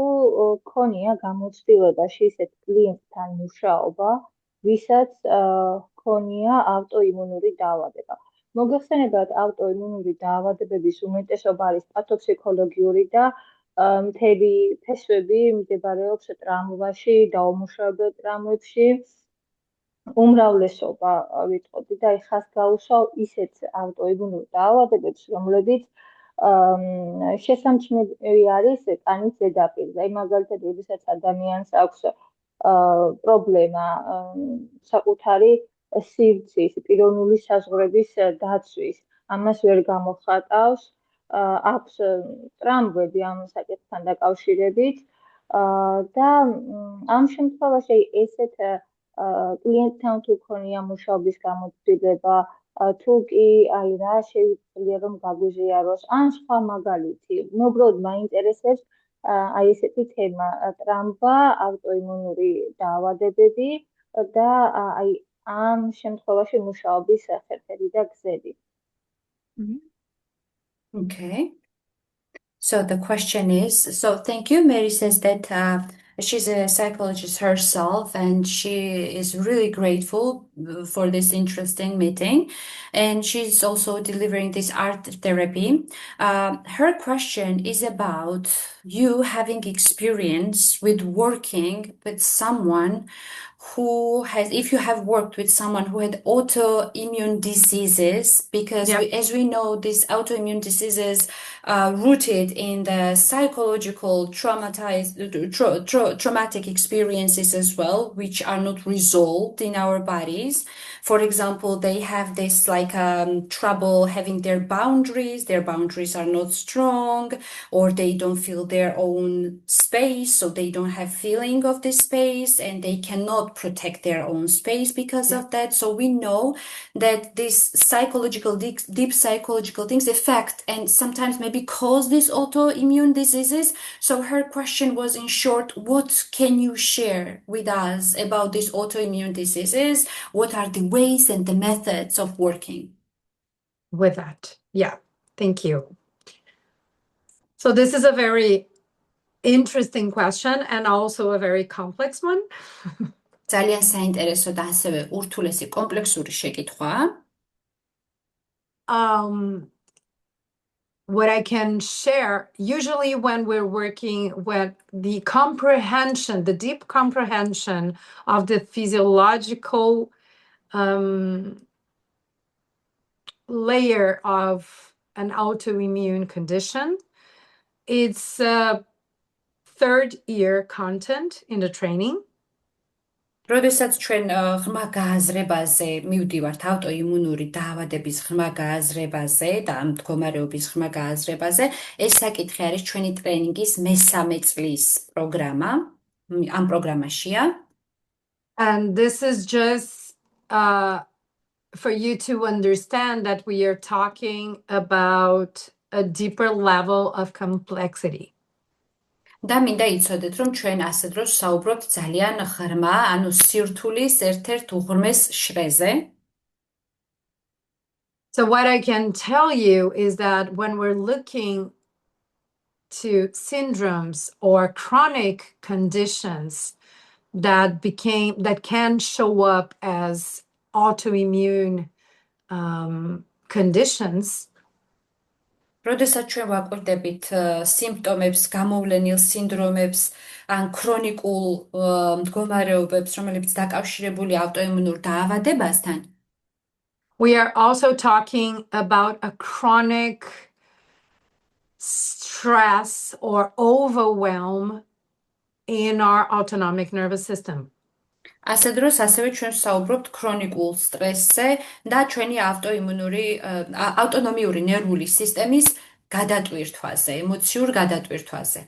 გქონია გამოცდილებაში ისეთ კლიენტთან მუშაობა, ვისაც ჰქონია ავტოიმუნური დაავადება. მოგეხსენებათ, ავტოიმუნური დაავადებების უმეტესობა არის პათოფსიქოლოგიური და მთელი ფესვები მდებარეობს ტრამვაში, დაუმუშავებელ ტრამვებში. უმრავლესობა ვიტყოდი და ხას გაუსვავ ისეთ ავტოიმუნურ დაავადებებს, რომლებიც შესამჩნევი არის კანის ზედაპირზე. აი მაგალითად, როდესაც ადამიანს აქვს პრობლემა საკუთარი სივრცის, პიროვნული საზღვრების დაცვის, ამას ვერ გამოხატავს, აქვს ტრამვები ამ საკითხთან დაკავშირებით და ამ შემთხვევაში ესეთ კლიენტთან თუ ქონია მუშაობის გამოცდილება, თუ კი აი რა შეიძლება რომ გაგვიზიაროს, ან სხვა მაგალითი. უბრალოდ მაინტერესებს აი ესეთი თემა, ტრამვა, ავტოიმუნური დაავადებები და აი ამ შემთხვევაში მუშაობის ხერხები და გზები. Okay. So the question is, so thank you. Mary says that she's a psychologist herself and she is really grateful for this interesting meeting. And she's also delivering this art therapy. Her question is about you having experience with working with someone who has, if you have worked with someone who had autoimmune diseases, because as we know, these autoimmune diseases rooted in the psychological traumatic experiences as well, which are not resolved in our bodies. For example, they have this like trouble having their boundaries are not strong, or they don't feel their own space, so they don't have feeling of this space, and they cannot protect their own space because of that. So we know that these psychological, deep psychological things affect and sometimes maybe cause these autoimmune diseases. So her question was, in short, what can you share with us about these autoimmune diseases? What are the ways and the methods of working with that? Yeah, thank you. So this is a very interesting question and also a very complex one. ძალიან საინტერესო და ასევე ურთულესი კომპლექსური შეკითხვაა. What I can share, usually when we're working with the comprehension, the deep comprehension of the physiological layer of an autoimmune condition, it's a third year content in the training. როდესაც ჩვენ ღრმა გააზრებაზე მივდივართ ავტოიმუნური დაავადების ღრმა გააზრებაზე და ამ მდგომარეობის ღრმა გააზრებაზე, ეს საკითხი არის ჩვენი ტრენინგის მესამე წლის პროგრამა, ამ პროგრამაშია. And this is just for you to understand that we are talking about a deeper level of complexity. და მინდა იცოდეთ, რომ ჩვენ ასე დროს საუბრობთ ძალიან ღრმა, ანუ სირთულის ერთ-ერთ უღრმეს შრეზე. So what I can tell you is that when we're looking to syndromes or chronic conditions that can show up as autoimmune conditions, როდესაც ჩვენ ვაკვირდებით სიმპტომებს, გამოვლენილ სინდრომებს, ან ქრონიკულ მდგომარეობებს, რომლებიც დაკავშირებული ავტოიმუნურ დაავადებასთან, we are also talking about a chronic stress or overwhelm in our autonomic nervous system. ასე დროს ასევე ჩვენ საუბრობთ ქრონიკულ სტრესზე და ჩვენი ავტონომიური ნერვული სისტემის გადატვირთვაზე, ემოციურ გადატვირთვაზე.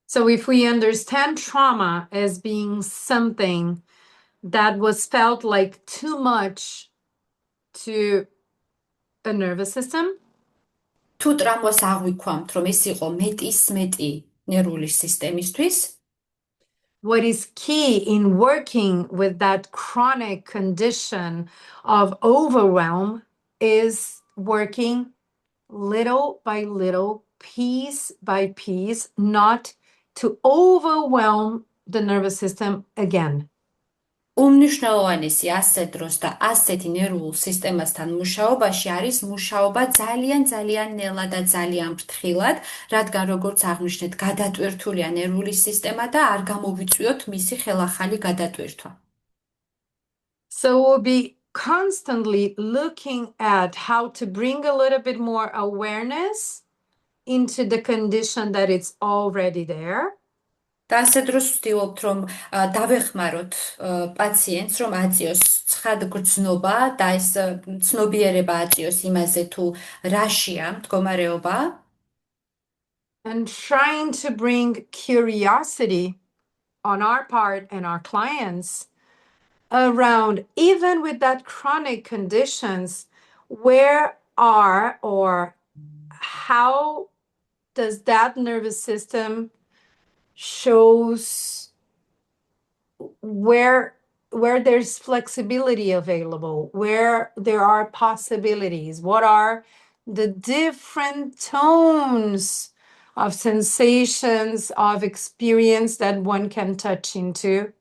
So if we understand trauma as being something that was felt like too much to a nervous system, თუ ტრამვას აღვიქვამთ, რომ ეს იყო მეტი ნერვული სისტემისთვის, what is key in working with that chronic condition of overwhelm is working little by little, piece by piece, not to overwhelm the nervous system again. უმნიშვნელოვანესი ასე დროს და ასეთი ნერვულ სისტემასთან მუშაობაში არის მუშაობა ძალიან ნელა და ძალიან ფრთხილად, რადგან როგორც აღნიშნეთ, გადატვირთულია ნერვული სისტემა და არ გამოვიწვიოთ მისი ხელახალი გადატვირთვა. So we'll be constantly looking at how to bring a little bit more awareness into the condition that it's already there. და ასე დროს ვცდილობთ, რომ დავეხმაროთ პაციენტს, რომ აწიოს ცხად გრძნობა და ეს ცნობიერება აწიოს იმაზე, თუ რაშია მდგომარეობა. And trying to bring curiosity on our part and our clients around, even with that chronic conditions, where are or how does that nervous system shows where there's flexibility available, where there are possibilities, what are the different tones of sensations, of experience that one can touch into,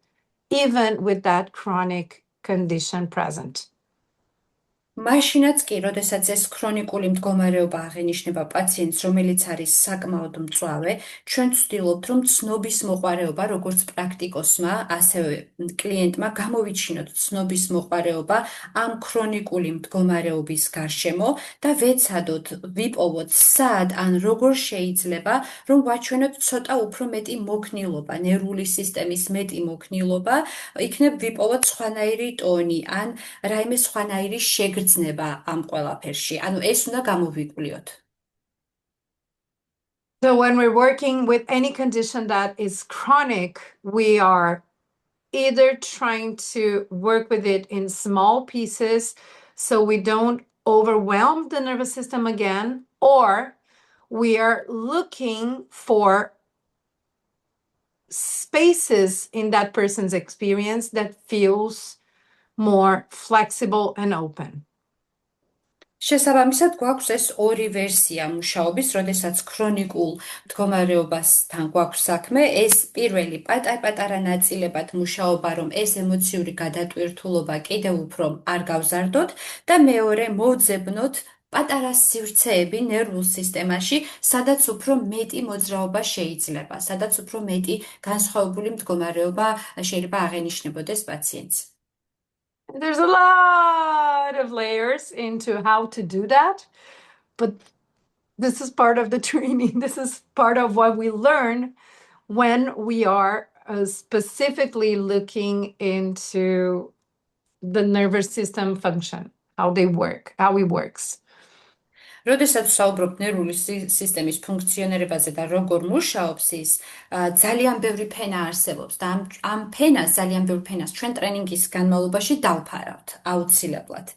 even with that chronic condition present. მაშინაც კი, როდესაც ეს ქრონიკული მდგომარეობა აღენიშნება პაციენტს, რომელიც არის საკმაოდ მწვავე, ჩვენ ვცდილობთ, რომ ცნობის მოყვარეობა, როგორც პრაქტიკოსმა, ასევე კლიენტმა გამოვიჩინოთ ცნობის მოყვარეობა ამ ქრონიკული მდგომარეობის გარშემო და ვეცადოთ, ვიპოვოთ სად ან როგორ შეიძლება, რომ ვაჩვენოთ ცოტა უფრო მეტი მოქნილობა, ნერვული სისტემის მეტი მოქნილობა, იქნებ ვიპოვოთ სხვანაირი ტონი ან რაიმე სხვანაირი შეგრძნება ამ ყველაფერში. ანუ ეს უნდა გამოვიკვლიოთ. So when we're working with any condition that is chronic, we are either trying to work with it in small pieces so we don't overwhelm the nervous system again, or we are looking for spaces in that person's experience that feels more flexible and open. შესაბამისად გვაქვს ეს ორი ვერსია მუშაობის, როდესაც ქრონიკულ მდგომარეობასთან გვაქვს საქმე, ეს პირველი პატარ-პატარა ნაწილებად მუშაობა, რომ ეს ემოციური გადატვირთულობა კიდევ უფრო არ გავზარდოთ და მეორე მოვძებნოთ პატარა სივრცეები ნერვულ სისტემაში, სადაც უფრო მეტი მოძრაობა შეიძლება, სადაც უფრო მეტი განსხვავებული მდგომარეობა შეიძლება აღენიშნებოდეს პაციენტს. There's a lot of layers into how to do that, but this is part of the training. This is part of what we learn when we are specifically looking into the nervous system function, how they work, how it works. როდესაც ვსაუბრობთ ნერვული სისტემის ფუნქციონირებაზე და როგორ მუშაობს ის, ძალიან ბევრი ფენა არსებობს და ამ ფენას, ძალიან ბევრ ფენას ჩვენ ტრენინგის განმავლობაში დავფარავთ, აუცილებლად.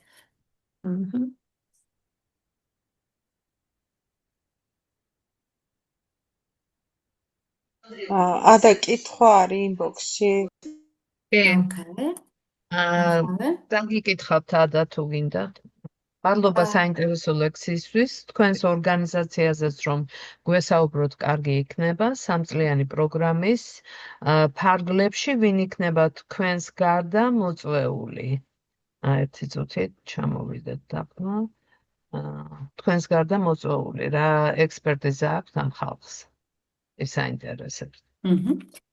ადა კითხვა არის ინბოქსში. დაგიკითხავთ ადა თუ გინდათ. მადლობა საინტერესო ლექციისთვის. თქვენს ორგანიზაციაზეც რომ გვესაუბროთ, კარგი იქნება. სამწლიანი პროგრამის ფარგლებში ვინ იქნება თქვენს გარდა მოწვეული? ერთი წუთით ჩამოვიდეთ დაბლა. თქვენს გარდა მოწვეული რა ექსპერტიზა აქვს ამ ხალხს? ეს საინტერესებს.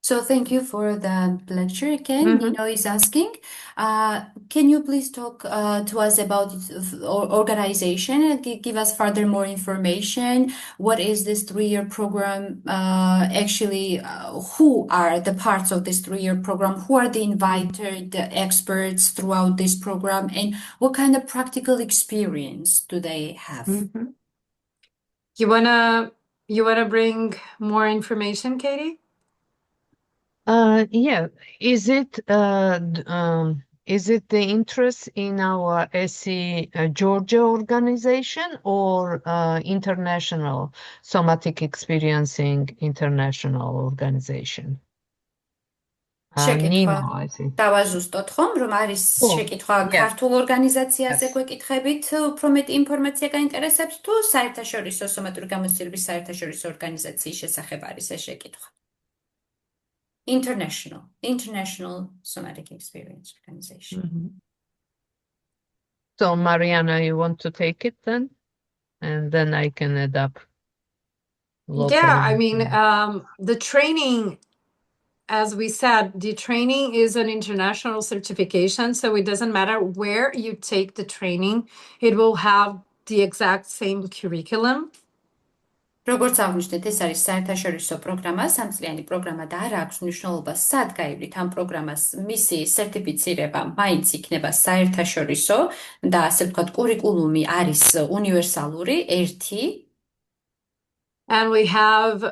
So thank you for the lecture again. Nino is asking, can you please talk to us about organization and give us further more information? What is this 3-year program? Actually, who are the parts of this 3-year program? Who are the invited experts throughout this program? And what kind of practical experience do they have? You wanna bring more information, Katie? Yeah. Is it the interest in our SE Georgia organization or international somatic experiencing international organization? შეკითხვა Nino, I think. დავაზუსტოთ ხომ, რომ არის Oh, შეკითხვა yes, ქართულ ორგანიზაციაზე yes. გვეკითხებით, უფრო მეტი ინფორმაცია გაინტერესებთ თუ საერთაშორისო სომატური გამოცდილების საერთაშორისო ორგანიზაციის შესახებ არის ეს შეკითხვა. International Somatic Experience Organization. So, Mariana, you want to take it then? And then I can adapt locally. Yeah, I mean, the training, as we said, the training is an international certification, so it doesn't matter where you take the training, it will have the exact same curriculum. როგორც აღვნიშნეთ, ეს არის საერთაშორისო პროგრამა, სამწლიანი პროგრამა და არ აქვს მნიშვნელობა, სად გაივლით ამ პროგრამას. მისი სერტიფიცირება მაინც იქნება საერთაშორისო და ასე ვთქვათ, კურიკულუმი არის უნივერსალური, ერთი. And we have,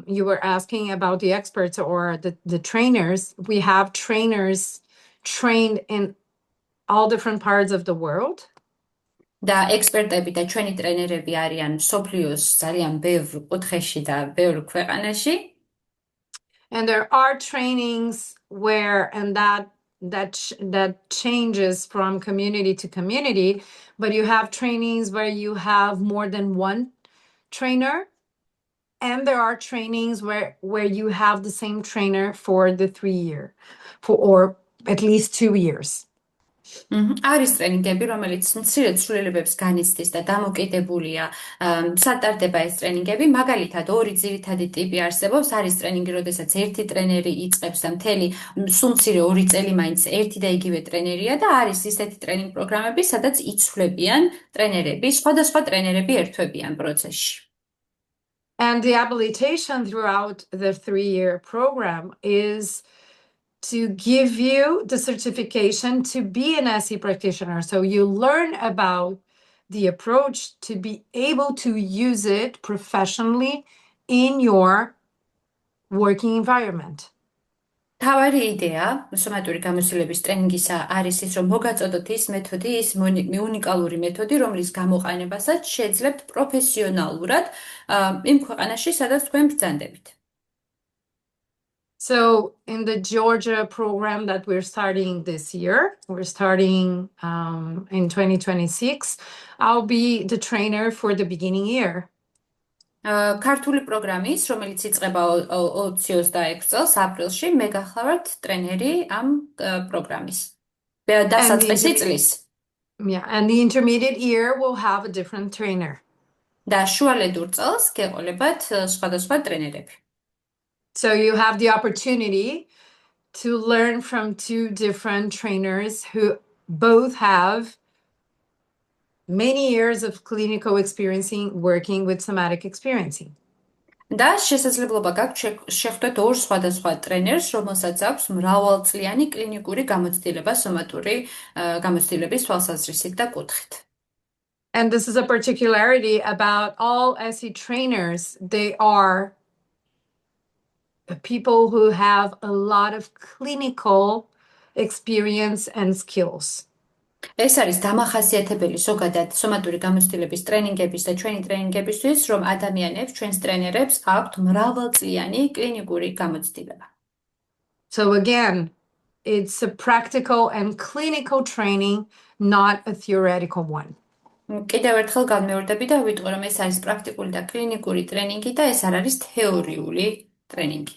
you were asking about the experts or the trainers. We have trainers trained in all different parts of the world. და ექსპერტები და ჩვენი ტრენერები არიან მსოფლიოს ძალიან ბევრ კუთხეში და ბევრ ქვეყანაში. And there are trainings where, and that changes from community to community, but you have trainings where you have more than one trainer, and there are trainings where you have the same trainer for the 3 year, or at least 2 years. არის ტრენინგები, რომელიც მცირე ცვლილებებს განიცდის და დამოკიდებულია სად ტარდება ეს ტრენინგები. მაგალითად, ორი ძირითადი ტიპი არსებობს. არის ტრენინგი, როდესაც ერთი ტრენერი იწყებს და მთელი სულ მცირე 2 წელი მაინც ერთი და იგივე ტრენერია და არის ისეთი ტრენინგ პროგრამები, სადაც იცვლებიან ტრენერები, სხვადასხვა ტრენერები ერთვებიან პროცესში. And the habilitation throughout the 3-year program is to give you the certification to be an SE practitioner. So you learn about the approach to be able to use it professionally in your working environment. თავარი იდეა სომატური გამოცდილების ტრენინგისა არის ის, რომ მოგაწოდოთ ის მეთოდი, ის უნიკალური მეთოდი, რომლის გამოყენებასაც შეძლებთ პროფესიონალურად იმ ქვეყანაში, სადაც თქვენ ბრძანდებით. So in the Georgia program that we're starting this year, we're starting in 2026, I'll be the trainer for the beginning year. ქართული პროგრამის, რომელიც იწყება 2026 წელს აპრილში, მე გახლავართ ტრენერი ამ პროგრამის. დასაწყისი წლის. Yeah, and the intermediate year will have a different trainer. და შუალედურ წელს გეყოლებათ სხვადასხვა ტრენერები. So you have the opportunity to learn from 2 different trainers who both have many years of clinical experiencing working with somatic experiencing. და შესაძლებლობა გაქვთ შეხვდეთ 2 სხვადასხვა ტრენერს, რომელსაც აქვს მრავალწლიანი კლინიკური გამოცდილება სომატური გამოცდილების თვალსაზრისით და კუთხით. And this is a particularity about all SE trainers. They are people who have a lot of clinical experience and skills. ეს არის დამახასიათებელი ზოგადად სომატური გამოცდილების ტრენინგების და ჩვენი ტრენინგებისთვის, რომ ადამიანებს, ჩვენს ტრენერებს აქვთ მრავალწლიანი კლინიკური გამოცდილება. So again, it's a practical and clinical training, not a theoretical one. კიდევ ერთხელ განმეორდები და ვიტყვი, რომ ეს არის პრაქტიკული და კლინიკური ტრენინგი და ეს არ არის თეორიული ტრენინგი.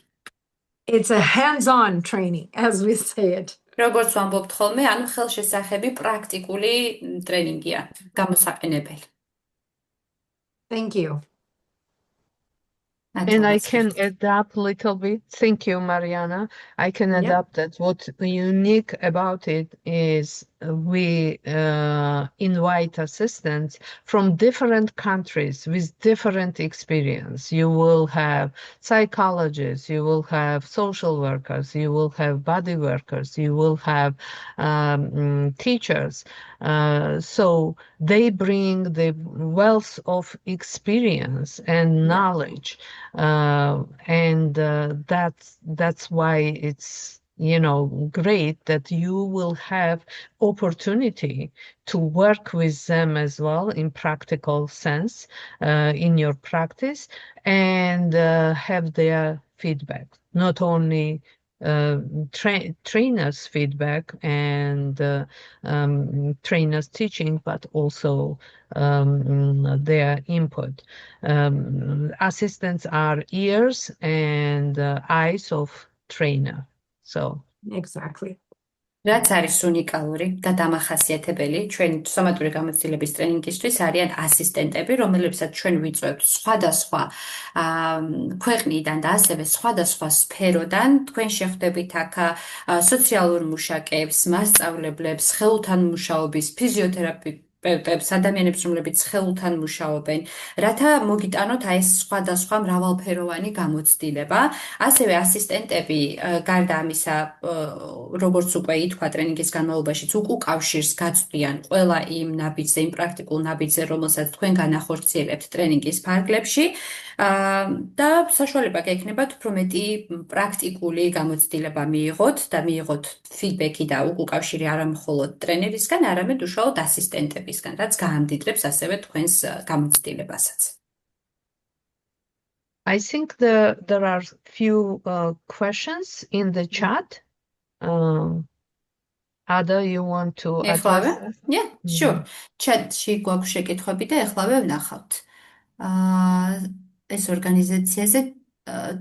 It's a hands-on training, as we say it. როგორც ვამბობთ ხოლმე, ანუ ხელშესახები პრაქტიკული ტრენინგია, გამოსაყენებელი. Thank you. And I can adapt a little bit. Thank you, Mariana. I can adapt that. What's unique about it is we invite assistants from different countries with different experience. You will have psychologists, you will have social workers, you will have body workers, you will have teachers. So they bring the wealth of experience and knowledge. And that's why it's great that you will have opportunity to work with them as well in practical sense in your practice and have their feedback, not only trainers' feedback and trainers' teaching, but also their input. Assistants are ears and eyes of trainer. So Exactly. რაც არის უნიკალური და დამახასიათებელი ჩვენ სომატური გამოცდილების ტრენინგისთვის არიან ასისტენტები, რომლებსაც ჩვენ ვიწვევთ სხვადასხვა ქვეყნიდან და ასევე სხვადასხვა სფეროდან. თქვენ შეხვდებით აქ სოციალურ მუშაკებს, მასწავლებლებს, ხელთან მუშაობის ფიზიოთერაპევტებს, ადამიანებს, რომლებიც ხელთან მუშაობენ, რათა მოგიტანოთ ეს სხვადასხვა მრავალფეროვანი გამოცდილება. ასევე ასისტენტები გარდა ამისა, როგორც უკვე ითქვა ტრენინგის განმავლობაშიც, უკავშირს გაწვდიან ყველა იმ ნაბიჯზე, იმ პრაქტიკულ ნაბიჯზე, რომელსაც თქვენ განახორციელებთ ტრენინგის ფარგლებში და საშუალება გექნებათ უფრო მეტი პრაქტიკული გამოცდილება მიიღოთ და მიიღოთ ფიდბექი და უკავშირი არა მხოლოდ ტრენერისგან, არამედ უშუალოდ ასისტენტებისგან, რაც გაამდიდრებს ასევე თქვენს გამოცდილებასაც. I think there are few questions in the chat. Ada, you want to address? Yeah, sure. Chat-ში გვაქვს შეკითხვები და ეხლავე ვნახავთ. ეს ორგანიზაციაზე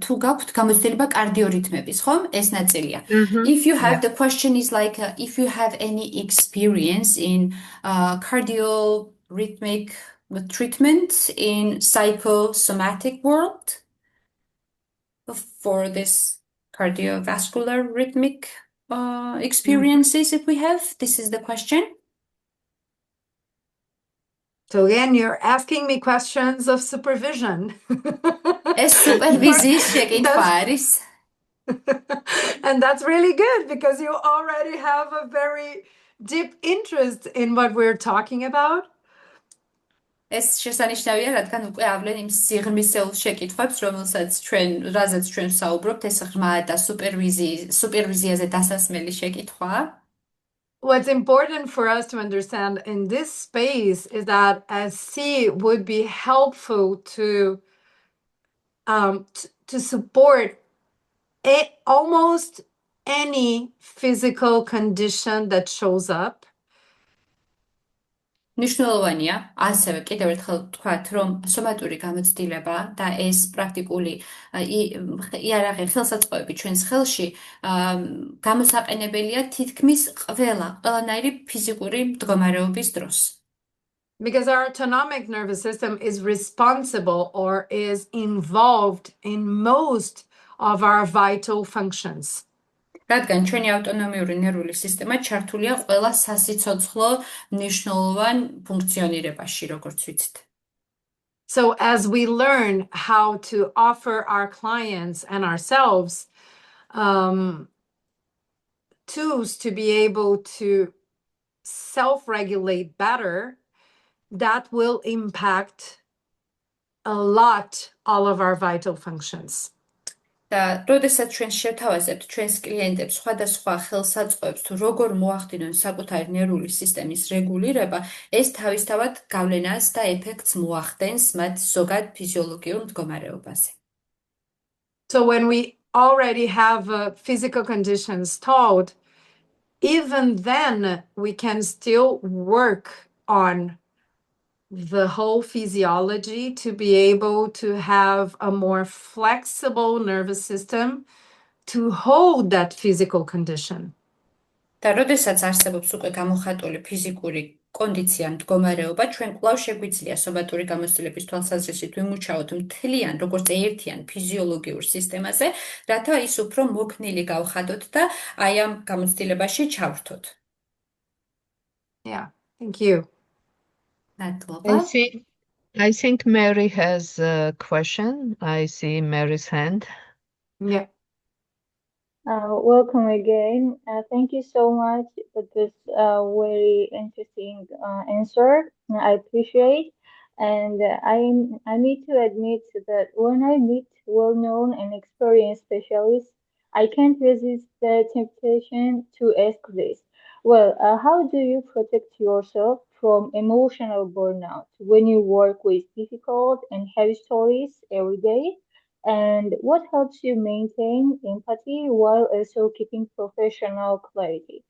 თუ გაქვთ გამოცდილება კარდიორითმების, ხომ? ეს ნაწილია. If you have, the question is like, if you have any experience in cardiorhythmic treatment in psychosomatic world for this cardiovascular rhythmic experiences, if we have, this is the question. So again, you're asking me questions of supervision. ეს სუპერვიზიის შეკითხვა არის. And that's really good because you already have a very deep interest in what we're talking about. ეს შესანიშნავია, რადგან უკვე ავლენ იმ სიღრმისეულ შეკითხვებს, რაზეც ჩვენ საუბრობთ, ეს ღრმა და სუპერვიზიაზე დასასმელი შეკითხვაა. What's important for us to understand in this space is that SC would be helpful to support almost any physical condition that shows up. მნიშვნელოვანია ასევე კიდევ ერთხელ ვთქვათ, რომ სომატური გამოცდილება და ეს პრაქტიკული იარაღი ხელსაწყოები ჩვენს ხელში გამოსაყენებელია თითქმის ყველანაირი ფიზიკური მდგომარეობის დროს. Because our autonomic nervous system is responsible or is involved in most of our vital functions. რადგან ჩვენი ავტონომიური ნერვული სისტემა ჩართულია ყველა სასიცოცხლო მნიშვნელოვან ფუნქციონირებაში, როგორც ვიცით. So as we learn how to offer our clients and ourselves tools to be able to self-regulate better, that will impact a lot all of our vital functions. და როდესაც ჩვენ შევთავაზებთ ჩვენს კლიენტებს სხვადასხვა ხელსაწყოებს თუ როგორ მოახდინონ საკუთარი ნერვული სისტემის რეგულირება, ეს თავისთავად გავლენას და ეფექტს მოახდენს მათ ზოგად ფიზიოლოგიურ მდგომარეობაზე. So when we already have physical conditions told, even then we can still work on the whole physiology to be able to have a more flexible nervous system to hold that physical condition. და როდესაც არსებობს უკვე გამოხატული ფიზიკური კონდიცია, მდგომარეობა, ჩვენ კვლავ შეგვიძლია სომატური გამოცდილების თვალსაზრისით ვიმუშაოთ მთლიან, როგორც ერთიან ფიზიოლოგიურ სისტემაზე, რათა ის უფრო მოქნილი გავხადოთ და აი ამ გამოცდილებაში ჩავრთოთ. Yeah, thank you. I think Mary has a question. I see Mary's hand. Yeah. Welcome again. Thank you so much for this very interesting answer. I appreciate. And I need to admit that when I meet well-known and experienced specialists, I can't resist the temptation to ask this. Well, how do you protect yourself from emotional burnout when you work with difficult and heavy stories every day? And what helps you maintain empathy while also keeping professional clarity?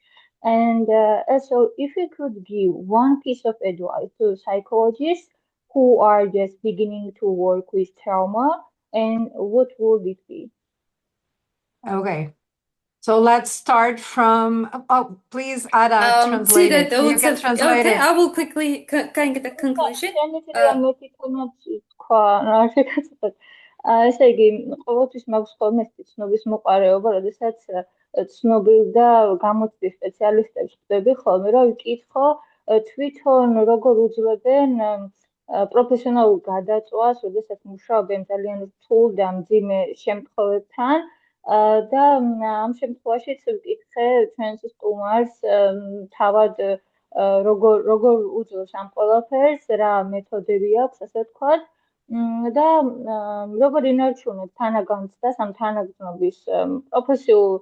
And also, if you could give one piece of advice to psychologists who are just beginning to work with trauma, and what would it be? Okay. So let's start from, oh, please, Ada, translate it. You can translate Okay, it. I will quickly get the conclusion. ესე იგი, ყოველთვის მაქვს ხოლმე ცნობის მოყარეობა, როდესაც ცნობილ და გამოცდის სპეციალისტებს ხვდები ხოლმე, რომ ვკითხო თვითონ როგორ უძლებენ პროფესიონალურ გადაწვას, როდესაც მუშაობენ ძალიან რთულ და მძიმე შემთხვევებთან. და ამ შემთხვევაშიც ვკითხე ჩვენს სტუმარს თავად როგორ უძლებს ამ ყველაფერს, რა მეთოდები აქვს, ასე ვთქვათ, და როგორ ინარჩუნებ თანაგანცდას, ამ თანაგრძნობის პროფესიულ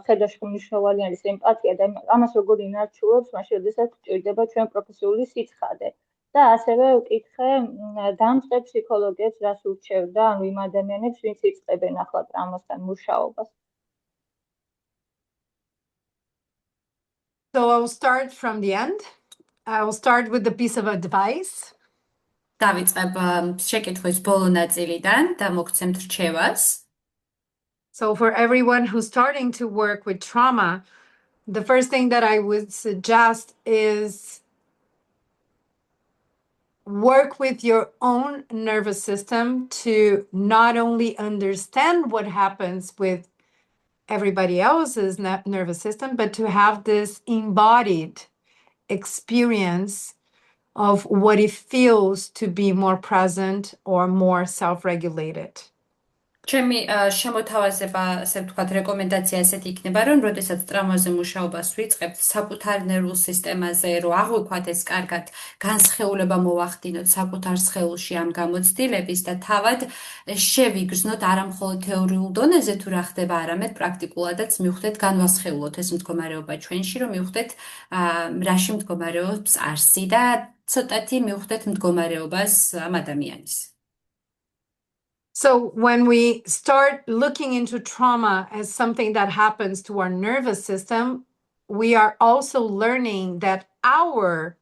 ხედაში მნიშვნელოვანი არის ემპათია და ამას როგორ ინარჩუნებს, მაშინ როდესაც გჭირდება ჩვენ პროფესიული სიცხადე. და ასევე ვკითხე დამწყებ ფსიქოლოგებს, რას ურჩევდა, ანუ იმ ადამიანებს, ვინც იწყებენ ახლა ტრამასთან მუშაობას. So I will start from the end. I will start with the piece of advice. დავიწყებ შეკითხვის ბოლო ნაწილიდან და მოგცემთ რჩევას. So for everyone who's starting to work with trauma, the first thing that I would suggest is work with your own nervous system to not only understand what happens with everybody else's nervous system, but to have this embodied experience of what it feels to be more present or more self-regulated. ჩემი შემოთავაზება, ასე ვთქვათ, რეკომენდაცია ესეთი იქნება, რომ როდესაც ტრამვაზე მუშაობას ვიწყებთ, საკუთარ ნერვულ სისტემაზე, რომ აღვიქვათ ეს კარგად, განსხეულება მოვახდინოთ საკუთარ სხეულში ამ გამოცდილების და თავად შევიგრძნოთ არა მხოლოდ თეორიულ დონეზე თუ რა ხდება, არამედ პრაქტიკულადაც მივხვდეთ განვასხეულოთ ეს მდგომარეობა ჩვენში, რომ მივხვდეთ რაში მდგომარეობს არსი და ცოტათი მივხვდეთ მდგომარეობას ამ ადამიანის. So when we start looking into trauma as something that happens to our nervous system, we are also learning that our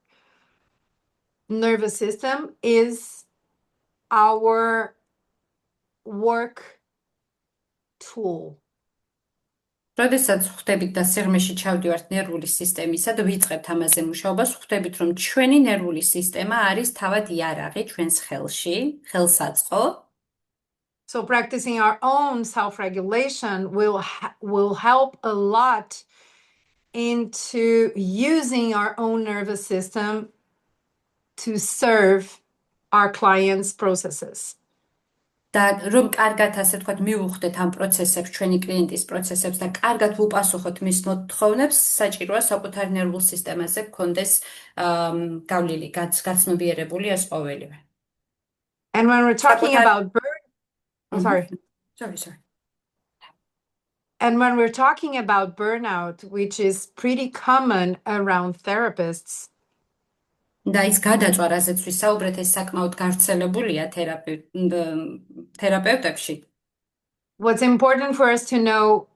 nervous system is our work tool. როდესაც ხვდებით და სიღრმეში ჩავდივართ ნერვული სისტემისა და ვიწყებთ ამაზე მუშაობას, ხვდებით, რომ ჩვენი ნერვული სისტემა არის თავად იარაღი ჩვენს ხელში, ხელსაწყო. So practicing our own self-regulation will help a lot into using our own nervous system to serve our clients' processes. და რომ კარგად ასე ვთქვათ, მივუხდეთ ამ პროცესებს, ჩვენი კლიენტის პროცესებს და კარგად ვუპასუხოთ მის მოთხოვნებს, საჭიროა საკუთარ ნერვულ სისტემაზე გქონდეს გავლილი, გაცნობიერებული ეს ყოველივე. And when we're talking about Sorry. And when we're talking about burnout, which is pretty common around therapists, და ის გადაწვა, რაზეც ვისაუბრეთ, ეს საკმაოდ გავრცელებულია თერაპევტებში. What's important for us to know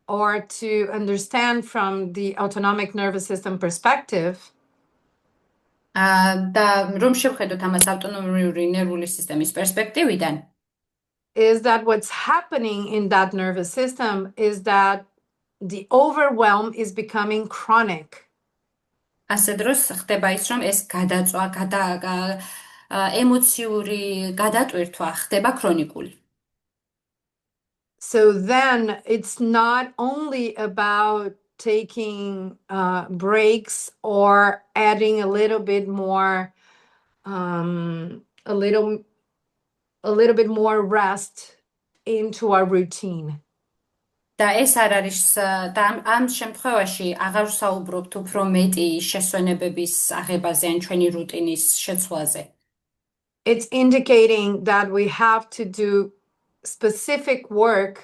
or to understand from the autonomic nervous system perspective და რომ შევხედოთ ამას ავტონომიური ნერვული სისტემის პერსპექტივიდან, is that what's happening in that nervous system is that the overwhelm is becoming chronic. ასე დროს ხდება ის, რომ ეს გადაწვა, ემოციური გადატვირთვა ხდება ქრონიკული. So then it's not only about taking breaks or adding a little bit more a little bit more rest into our routine. და ეს არ არის და ამ შემთხვევაში აღარ ვსაუბრობთ უფრო მეტი შესვენებების აღებაზე ან ჩვენი რუტინის შეცვლაზე. It's indicating that we have to do specific work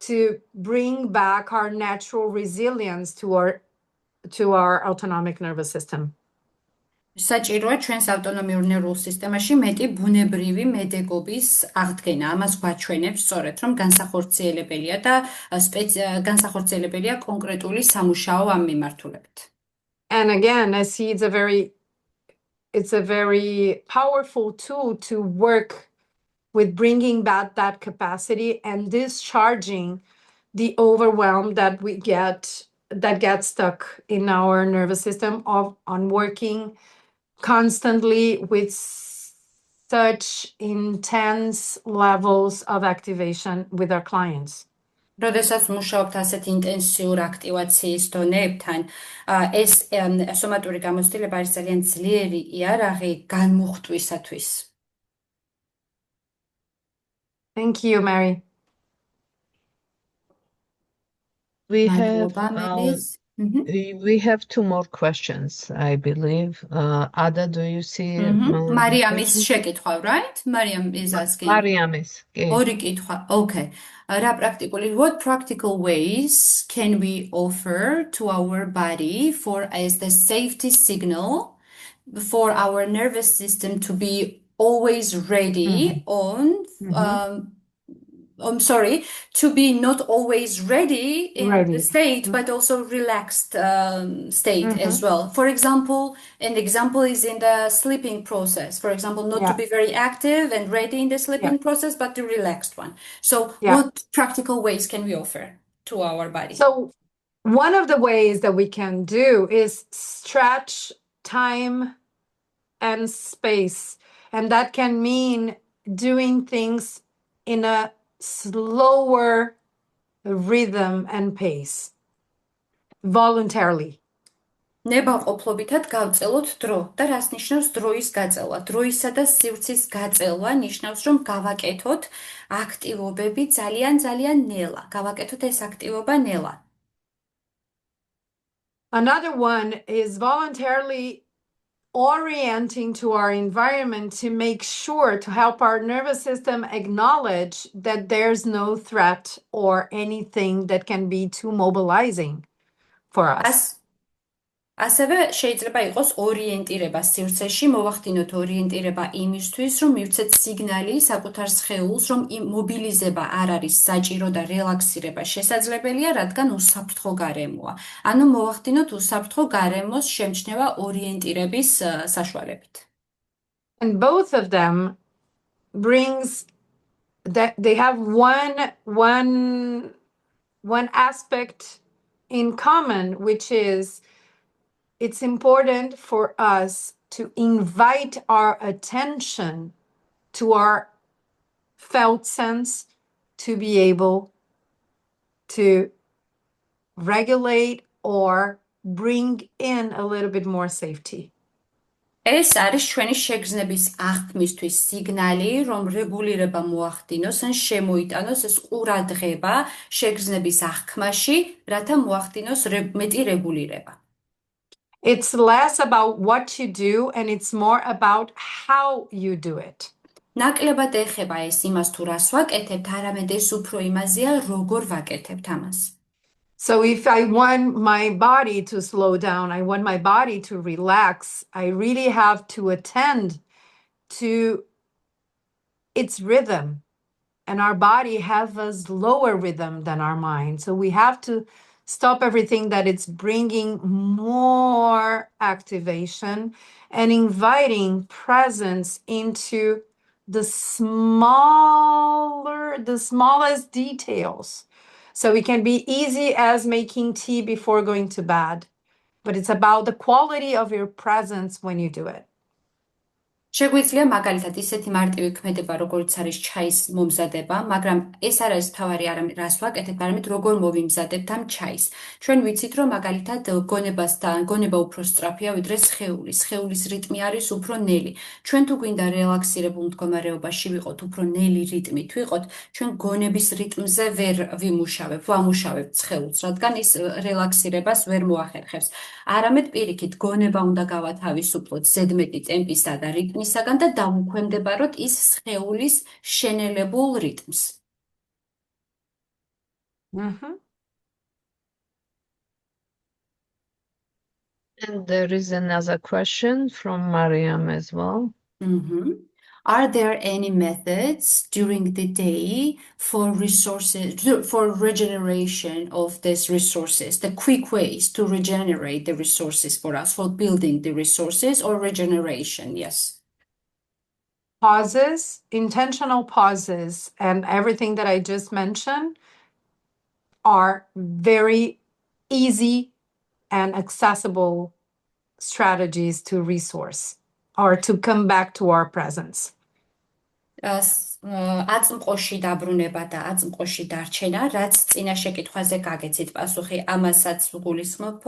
to bring back our natural resilience to our autonomic nervous system. საჭიროა ჩვენს ავტონომიურ ნერვულ სისტემაში მეტი ბუნებრივი მედეგობის აღდგენა. ამას გვაჩვენებს სწორედ, რომ განსახორციელებელია და განსახორციელებელია კონკრეტული სამუშაო ამ მიმართულებით. And again, I see it's a very powerful tool to work with bringing back that capacity and discharging the overwhelm that we get that gets stuck in our nervous system on working constantly with such intense levels of activation with our clients. როდესაც მუშაობთ ასეთ ინტენსიურ აქტივაციის დონეებთან, ეს სომატური გამოცდილება არის ძალიან ძლიერი იარაღი განმუხტვისათვის. Thank you, Mary. We მადლობა, მელის. have two more questions, I believe. Ada, do you see? მარიამის შეკითხვა, right? Mariam is asking. Mariamis. ორი კითხვა. Okay. What practical ways can we offer to our body as the safety signal for our nervous system to be always ready to be not always ready in the state, but also relaxed state as well. For example, an example is in the sleeping process. For example, not to be very active and ready in the sleeping process, but the relaxed one. So what practical ways can we offer to our body? So one of the ways that we can do is stretch time and space. And that can mean doing things in a slower rhythm and pace voluntarily. ნებაყოფლობითად გავწელოთ დრო და რას ნიშნავს დროის გაწელვა? დროისა და სივრცის გაწელვა ნიშნავს, რომ გავაკეთოთ აქტივობები ძალიან ნელა. გავაკეთოთ ეს აქტივობა ნელა. Another one is voluntarily orienting to our environment to make sure to help our nervous system acknowledge that there's no threat or anything that can be too mobilizing for us. ასევე შეიძლება იყოს ორიენტირება სივრცეში, მოვახდინოთ ორიენტირება იმისთვის, რომ მივცეთ სიგნალი საკუთარ სხეულს, რომ მობილიზება არ არის საჭირო და რელაქსირება შესაძლებელია, რადგან უსაფრთხო გარემოა. ანუ მოვახდინოთ უსაფრთხო გარემოს შემჩნევა ორიენტირების საშუალებით. And both of them brings that they have one aspect in common, which is it's important for us to invite our attention to our felt sense to be able to regulate or bring in a little bit more safety. ეს არის ჩვენი შეგრძნების აღქმისთვის სიგნალი, რომ რეგულირება მოახდინოს ან შემოიტანოს ეს ყურადღება შეგრძნების აღქმაში, რათა მოახდინოს მეტი რეგულირება. It's less about what you do and it's more about how you do it. ნაკლებად ეხება ეს იმას თუ რას ვაკეთებთ, არამედ ეს უფრო იმაზეა, როგორ ვაკეთებთ ამას. So if I want my body to slow down, I want my body to relax, I really have to attend to its rhythm. And our body has a slower rhythm than our mind. So we have to stop everything that it's bringing more activation and inviting presence into the smallest details. So it can be easy as making tea before going to bed, but it's about the quality of your presence when you do it. შეგვიძლია მაგალითად ისეთი მარტივი ქმედება, როგორც არის ჩაის მომზადება, მაგრამ ეს არ არის თავარი არამედ რას ვაკეთებ, არამედ როგორ მოვიმზადებთ ამ ჩაის. ჩვენ ვიცით, რომ მაგალითად გონება უფრო სწრაფია, ვიდრე სხეული. სხეულის რიტმი არის უფრო ნელი. ჩვენ თუ გვინდა რელაქსირებულ მდგომარეობაში ვიყოთ, უფრო ნელი რიტმით ვიყოთ, ჩვენ გონების რიტმზე ვერ ვამუშავებთ სხეულს, რადგან ის რელაქსირებას ვერ მოახერხებს. არამედ პირიქით, გონება უნდა გავათავისუფლოთ ზედმეტი ტემპისა და რიტმისაგან და დავუქვემდებაროთ ის სხეულის შენელებულ რიტმს. And there is another question from Mariam as well. Are there any methods during the day for regeneration of these resources, the quick ways to regenerate the resources for us, for building the resources or regeneration? Yes. Pauses, intentional pauses, and everything that I just mentioned are very easy and accessible strategies to resource or to come back to our presence. აწმყოში დაბრუნება და აწმყოში დარჩენა, რაც წინა შეკითხვაზე გაგეცით პასუხი, ამასაც ვგულისხმობ.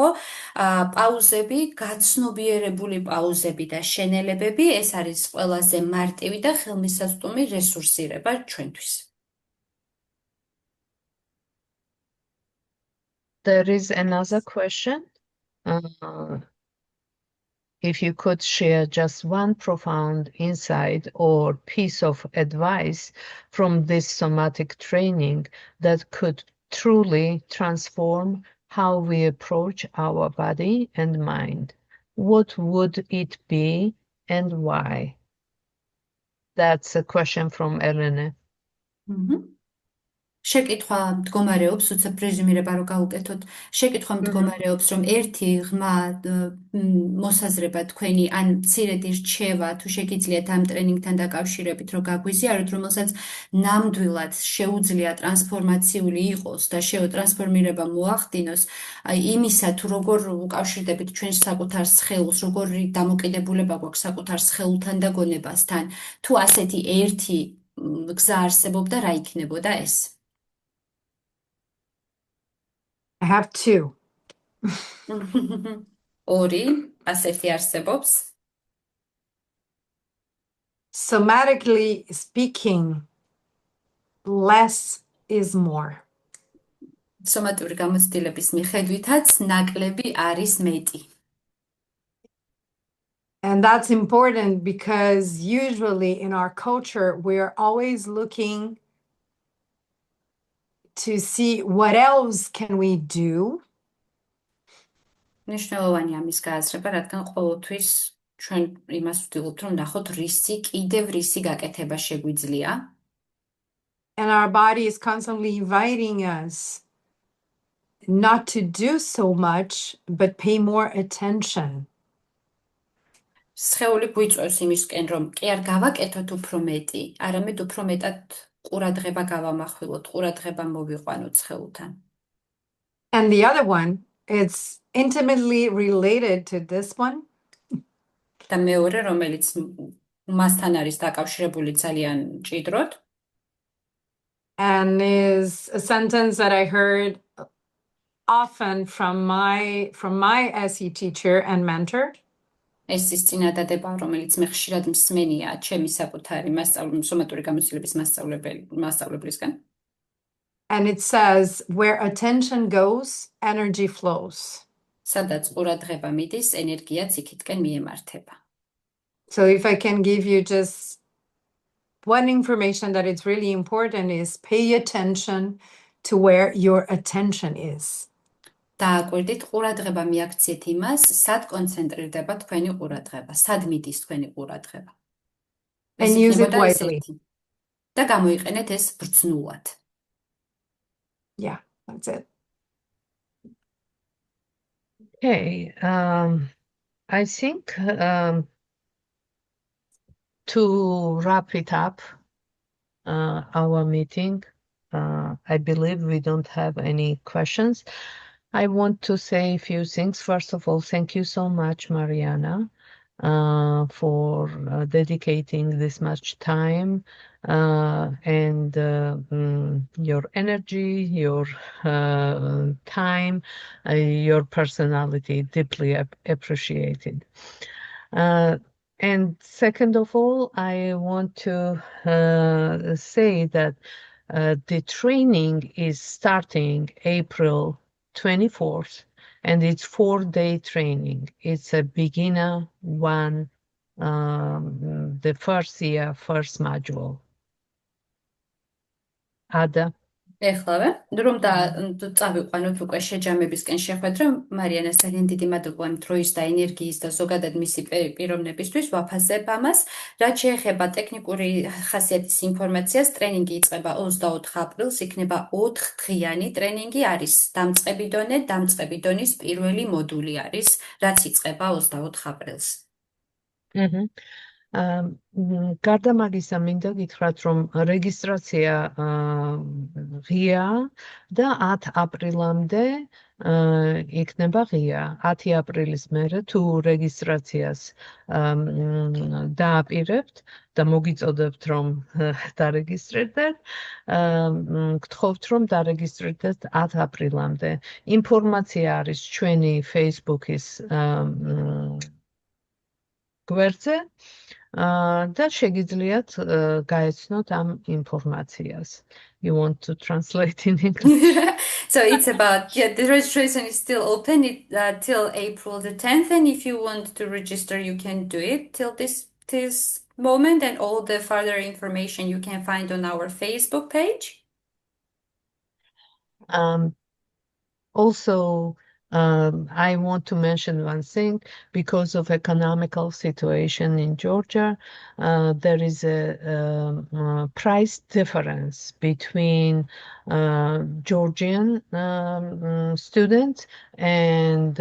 პაუზები, გაცნობიერებული პაუზები და შენელებები, ეს არის ყველაზე მარტივი და ხელმისაწვდომი რესურსირება ჩვენთვის. There is another question. If you could share just one profound insight or piece of advice from this somatic training that could truly transform how we approach our body and mind, what would it be and why? That's a question from Elena. შეკითხვა მდგომარეობს, უცებ რეზუმირება რო გავუკეთოთ, შეკითხვა მდგომარეობს, რომ ერთი ღრმა მოსაზრება თქვენი ან მცირედი რჩევა თუ შეგიძლიათ ამ ტრენინგთან დაკავშირებით რო გაგვიზიაროთ, რომელსაც ნამდვილად შეუძლია ტრანსფორმაციული იყოს და ტრანსფორმირება მოახდინოს, იმისა თუ როგორ უკავშირდებით ჩვენს საკუთარ სხეულს, როგორი დამოკიდებულება გვაქვს საკუთარ სხეულთან და გონებასთან, თუ ასეთი ერთი გზა არსებობდა, რა იქნებოდა ეს? I have two. ორი ასეთი არსებობს. Somatically speaking, less is more. სომატური გამოცდილების მიხედვითაც ნაკლები არის მეტი. And that's important because usually in our culture, we're always looking to see what else can we do. მნიშვნელოვანი ამის გააზრება, რადგან ყოველთვის ჩვენ იმას ვცდილობთ, რომ ნახოთ კიდევ რისი გაკეთება შეგვიძლია. And our body is constantly inviting us not to do so much, but pay more attention. სხეული გვიწევს იმისკენ, რომ კი არ გავაკეთოთ უფრო მეტი, არამედ უფრო მეტად ყურადღება გავამახვილოთ, ყურადღება მოვიყვანოთ სხეულთან. And the other one, it's intimately related to this one. და მეორე, რომელიც მასთან არის დაკავშირებული ძალიან მჭიდროდ. And is a sentence that I heard often from my SE teacher and mentor. ეს ის წინადადება, რომელიც მე ხშირად მსმენია ჩემი საკუთარი სომატური გამოცდილების მასწავლებლისგან. And it says, where attention goes, energy flows. სადაც ყურადღება მიდის, ენერგიაც იქითკენ მიემართება. So if I can give you just one information that is really important is pay attention to where your attention is. დააკვირდით, ყურადღება მიაქციეთ იმას, სად კონცენტრირდება თქვენი ყურადღება, სად მიდის თქვენი ყურადღება. And use it wisely. და გამოიყენეთ ეს ბრძნულად. Yeah, that's it. Okay, I think to wrap it up, our meeting, I believe we don't have any questions. I want to say a few things. First of all, thank you so much, Mariana, for dedicating this much time and your energy, your time, your personality, deeply appreciated. And second of all, I want to say that the training is starting April 24th, and it's 4-day training. It's a beginner one, the first year, first module. Ada? ეხლავე, რომ წავიყვანოთ უკვე შეჯამებისკენ შეხვედრა, მარიანა ძალიან დიდი მადლობა იმ დროის და ენერგიის და ზოგადად მისი პიროვნებისთვის, ვაფასებ ამას. რაც შეეხება ტექნიკური ხასიათის ინფორმაციას, ტრენინგი იწყება 24 აპრილს, იქნება 4-დღიანი ტრენინგი, არის დამწყები დონე, დამწყები დონის პირველი მოდული არის, რაც იწყება 24 აპრილს. გარდა მაგისა მინდა გითხრათ, რომ რეგისტრაცია ღია და 10 აპრილამდე იქნება ღია. 10 აპრილის მერე თუ რეგისტრაციას დააპირებთ და მოგიწოდებთ, რომ დარეგისტრირდეთ, გთხოვთ, რომ დარეგისტრირდეთ 10 აპრილამდე. ინფორმაცია არის ჩვენი Facebook-ის გვერდზე და შეგიძლიათ გაეცნოთ ამ ინფორმაციას. You want to translate in English? So it's about, the registration is still open till April the 10th, and if you want to register, you can do it till this moment, and all the further information you can find on our Facebook page. Also, I want to mention one thing. Because of economical situation in Georgia, there is a price difference between Georgian students and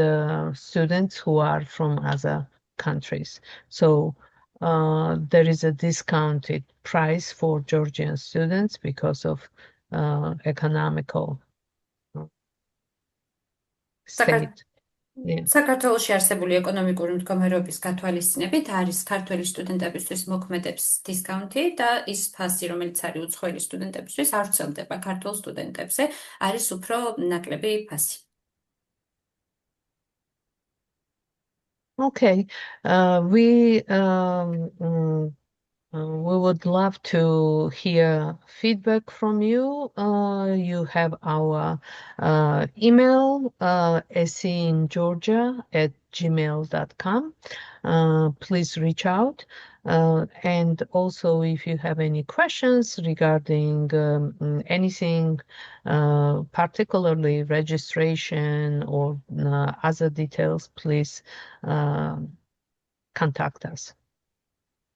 students who are from other countries. So there is a discounted price for Georgian students because of economical state. საქართველოში არსებული ეკონომიკური მდგომარეობის გათვალისწინებით არის ქართველი სტუდენტებისთვის მოქმედებს დისკაუნტი და ის ფასი, რომელიც არის უცხოელი სტუდენტებისთვის, არ ვრცელდება ქართულ სტუდენტებზე, არის უფრო ნაკლები ფასი. Okay, we would love to hear feedback from you. You have our email, seingeorgia@gmail.com. Please reach out. And also, if you have any questions regarding anything, particularly registration or other details, please contact us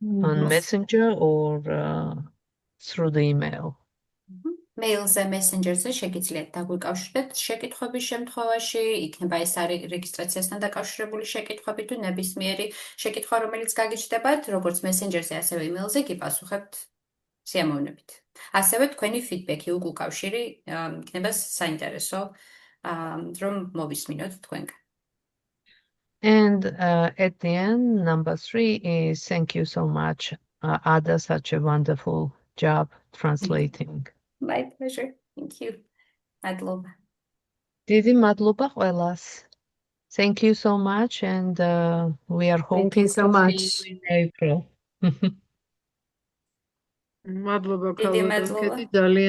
on Messenger or through the email. Mail-ზე, Messenger-ზე შეგიძლიათ დაგვიკავშირდეთ შეკითხვების შემთხვევაში, იქნება ეს არის რეგისტრაციასთან დაკავშირებული შეკითხვები თუ ნებისმიერი შეკითხვა, რომელიც გაგიჩნდებათ, როგორც Messenger-ზე, ასევე email-ზე გიპასუხებთ სიამოვნებით. ასევე თქვენი ფიდბექი უკავშირი იქნება საინტერესო, რომ მოვისმინოთ თქვენგან. And at the end, number 3 is thank you so much, Ada, such a wonderful job translating. My pleasure. Thank you. Madloba. Დიდი მადლობა ყველას. Thank you so much, and we are Thank you hoping so to much. see you in April. მადლობა დიდი ქალბატონ მადლობა. კეტი, ძალიან